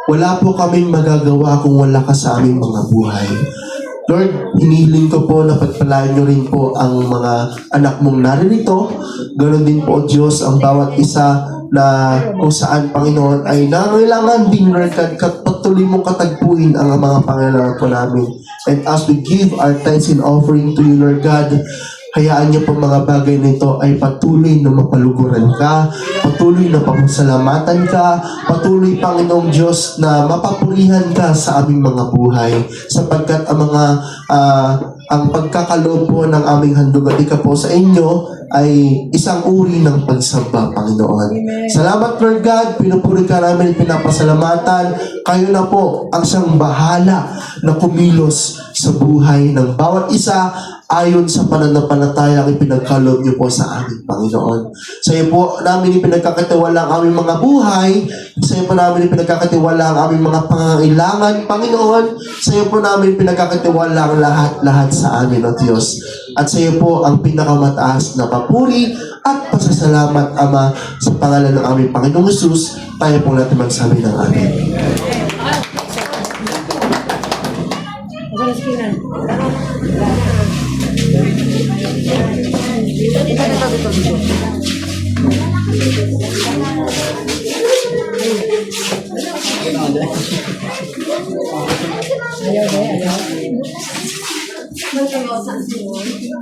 E: wala po kaming magagawa kung wala ka sa aming mga buhay. Lord, hinihiling ko po na pagpalain niyo rin po ang mga anak mong naririto. Ganon din po, Diyos, ang bawat isa na kung saan, Panginoon, ay nangangailangan din, Lord, patuloy mong katagpuin ang mga pangailangan po namin. And as we give our tithes and offering to you, Lord God, hayaan niyo po mga bagay nito ay patuloy na mapaluguran ka, patuloy na papasalamatan ka, patuloy, Panginoong Diyos, na mapapurihan ka sa aming mga buhay. Sapagkat ang pagkakaloob po ng aming handog at ika po sa inyo ay isang uri ng pagsamba, Panginoon. Salamat, Lord God. Pinupuri ka namin at pinapasalamatan. Kayo na po ang siyang bahala na kumilos sa buhay ng bawat isa ayon sa pananampalataya ang ipinagkaloob niyo po sa amin, Panginoon. Sa iyo po namin ipinagkakatiwala ang aming mga buhay. Sa iyo po namin ipinagkakatiwala ang aming mga pangangailangan, Panginoon. Sa iyo po namin ipinagkakatiwala ang lahat-lahat sa amin, O Diyos. At sa iyo po ang pinakamataas na papuri at pasasalamat, Ama, sa pangalan ng aming Panginoong Jesus. Tayo po natin magsabi ng amin.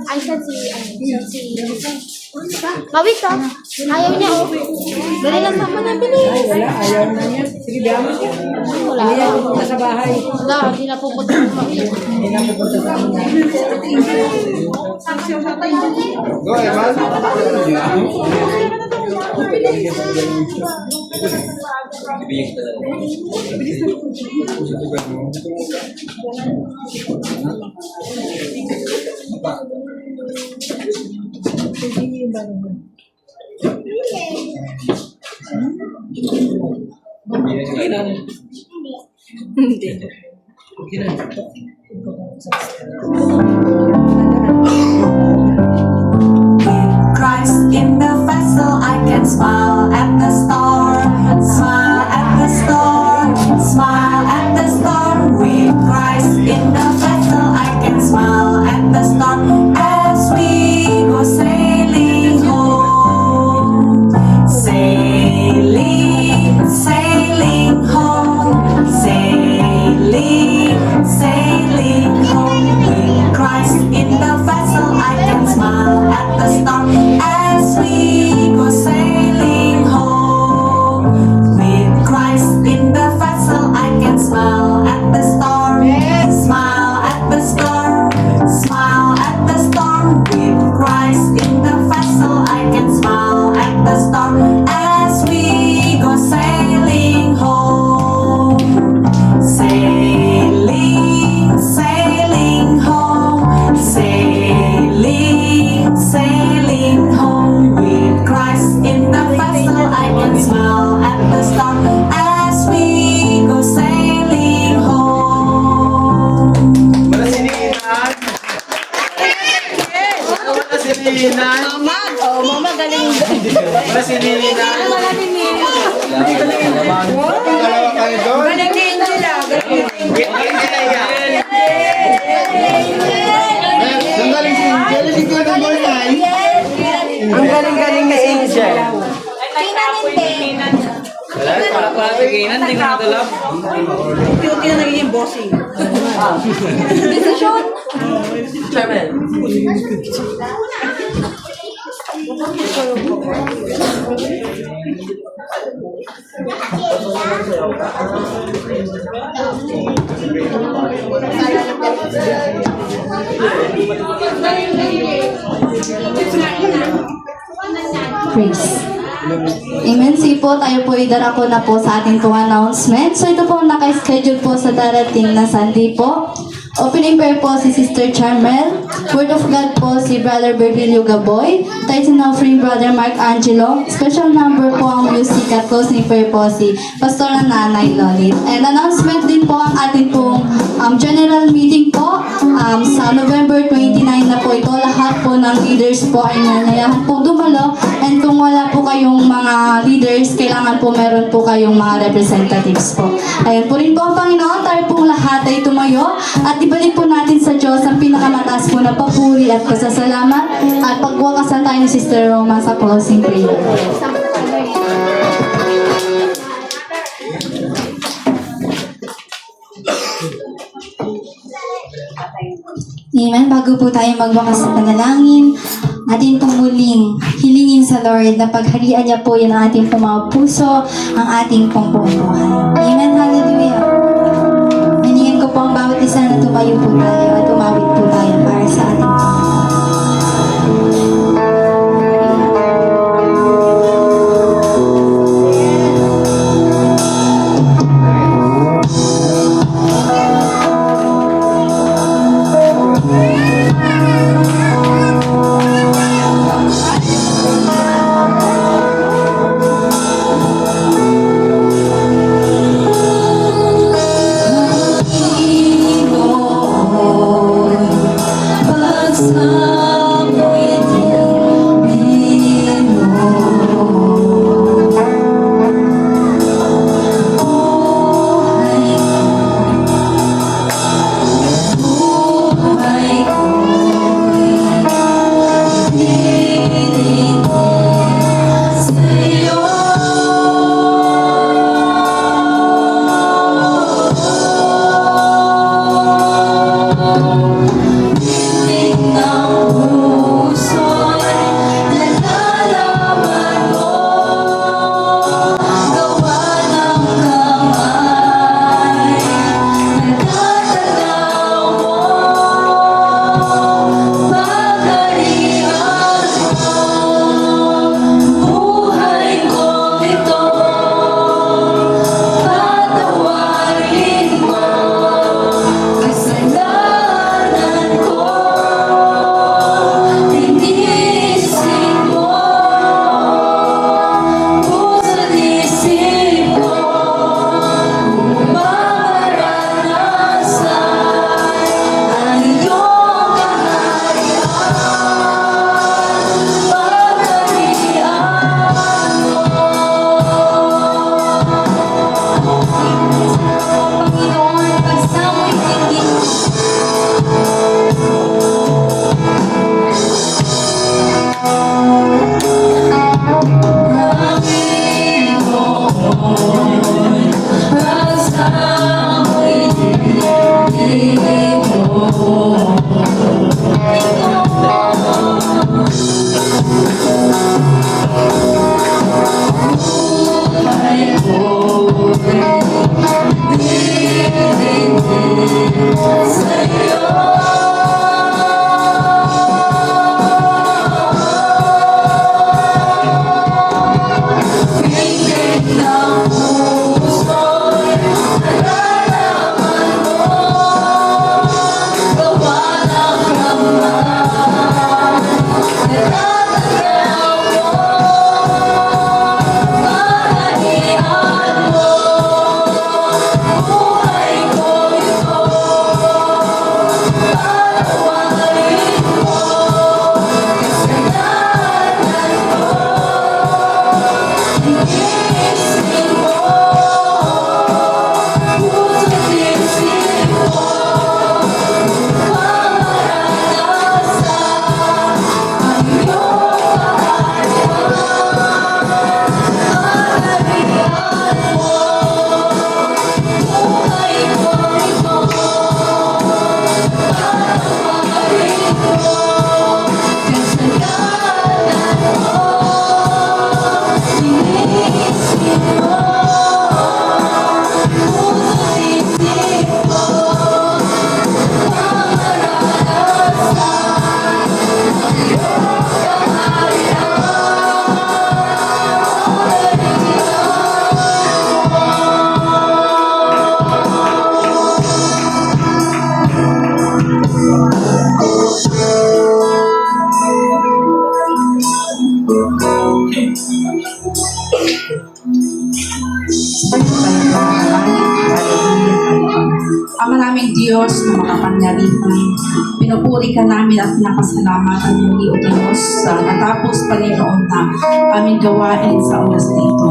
F: Ay, Mawit ka. Ayaw niya, oh. Dali lang naman na bilis.
D: Ayaw na niya. Sige, biya mo siya.
F: Wala.
D: Hindi na pupunta sa bahay.
F: Wala, hindi na pupunta sa Mawit.
D: Hindi na pupunta sa bahay.
B: Go, Eman.
G: Christ in the vessel, I can smile at the storm, smile at the storm, smile at the storm. With Christ in the vessel, I can smile at the storm as we go sailing home, sailing, sailing home, sailing, sailing home. With Christ in the vessel, I can smile at the storm as we go sailing home. With Christ in the vessel, I can smile at the storm, smile at the storm, smile at the storm. With Christ in the vessel, I can smile at the storm as we go sailing home, sailing, sailing home, sailing, sailing home. With Christ in the vessel, I can smile at the storm as we go sailing home.
B: Dalawa kayo doon.
D: Galing sila.
B: Nanggaling si Angel. Si Kuya ng boy na.
D: Ang galing-galing ni Angel. Unti-unti na nagiging bossing.
A: Praise. Amen. Sige po, tayo po idarako na po sa ating pong announcement. So ito po naka-schedule po sa darating na Sunday po. Opening prayer po si Sister Charmel. Word of God po si Brother Virgilio Gaboy. Titan offering Brother Mark Angelo. Special number po ang music at closing prayer po si Pastor Nanay Lolit. And announcement din po ang ating pong general meeting po sa November 29 na po ito. Lahat po ng leaders po ay nanayahan po dumalo. And kung wala po kayong mga leaders, kailangan po meron po kayong mga representatives po. Ayan po rin po ang Panginoon. Tayo pong lahat ay tumayo at ibalik po natin sa Diyos ang pinakamataas po na papuri at pasasalamat at pagwakasan tayo ni Sister Roma sa closing prayer. Amen. Bago po tayo magwakas sa panalangin, atin pong muling hilingin sa Lord na pagharian niya po yan ang ating pong mga puso, ang ating pong buong buhay. Amen. Hallelujah. Hiningin ko po ang bawat isa na tumayo po tayo at umawit po tayo para sa ating Lord.
H: ay Diyos na makapangyarihan. Pinupuri ka namin at pinapasalamatan muli, O Diyos, sa natapos, Panginoon, na aming gawain sa oras na ito.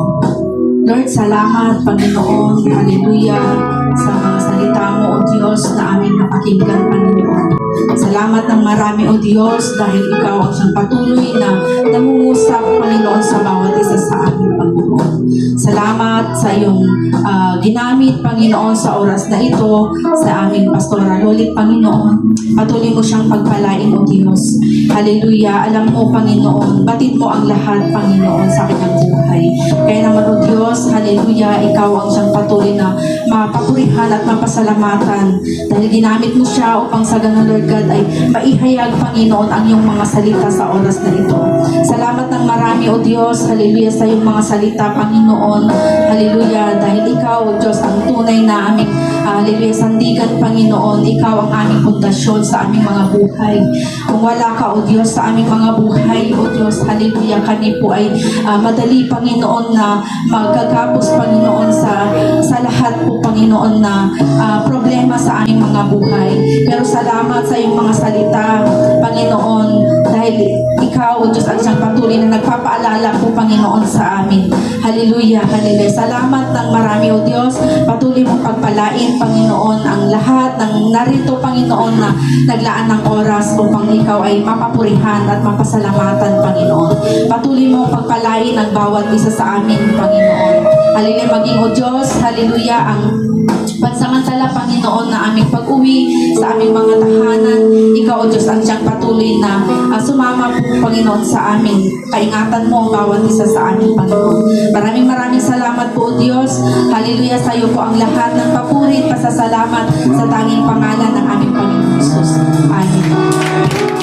H: Lord, salamat, Panginoon, hallelujah, sa mga salita mo, O Diyos, na aming napakinggan, Panginoon. Salamat ng marami, O Diyos, dahil Ikaw ang siyang patuloy na nangungusap, Panginoon, sa bawat isa sa amin, Panginoon. Salamat sa iyong ginamit, Panginoon, sa oras na ito, sa aming pastoral ulit, Panginoon. Patuloy mo siyang pagpalain, O Diyos. Hallelujah. Alam mo, Panginoon, batid mo ang lahat, Panginoon, sa kanyang buhay. Kaya naman, O Diyos, hallelujah, Ikaw ang siyang patuloy na mapapurihan at mapasalamatan dahil ginamit mo siya upang sa ganun, Lord God, ay maihayag, Panginoon, ang iyong mga salita sa oras na ito. Salamat ng marami, O Diyos, hallelujah, sa iyong mga salita, Panginoon, hallelujah, dahil Ikaw, O Diyos, ang tunay na aming, hallelujah, sandigan, Panginoon. Ikaw ang aming pundasyon sa aming mga buhay. Kung wala ka, O Diyos, sa aming mga buhay, O Diyos, hallelujah, kami po ay madali, Panginoon, na magkagapos, Panginoon, sa lahat po, Panginoon, na problema sa aming mga buhay. Pero salamat sa iyong mga salita, Panginoon, dahil Ikaw, O Diyos, ang siyang patuloy na nagpapaalala po, Panginoon, sa amin. Hallelujah, hallelujah. Salamat ng marami, O Diyos. Patuloy mong pagpalain, Panginoon, ang lahat ng narito, Panginoon, na naglaan ng oras upang Ikaw ay mapapurihan at mapasalamatan, Panginoon. Patuloy mong pagpalain ang bawat isa sa amin, Panginoon. Hallelujah, maging, O Diyos, hallelujah, ang pansamantala, Panginoon, na aming pag-uwi sa aming mga tahanan. Ikaw, O Diyos, ang siyang patuloy na sumama po, Panginoon, sa amin. Kaingatan mo ang bawat isa sa amin, Panginoon. Maraming salamat po, O Diyos. Hallelujah, sa iyo po ang lahat ng papuri at pasasalamat sa tanging pangalan ng aming Panginoon Jesus. Amen.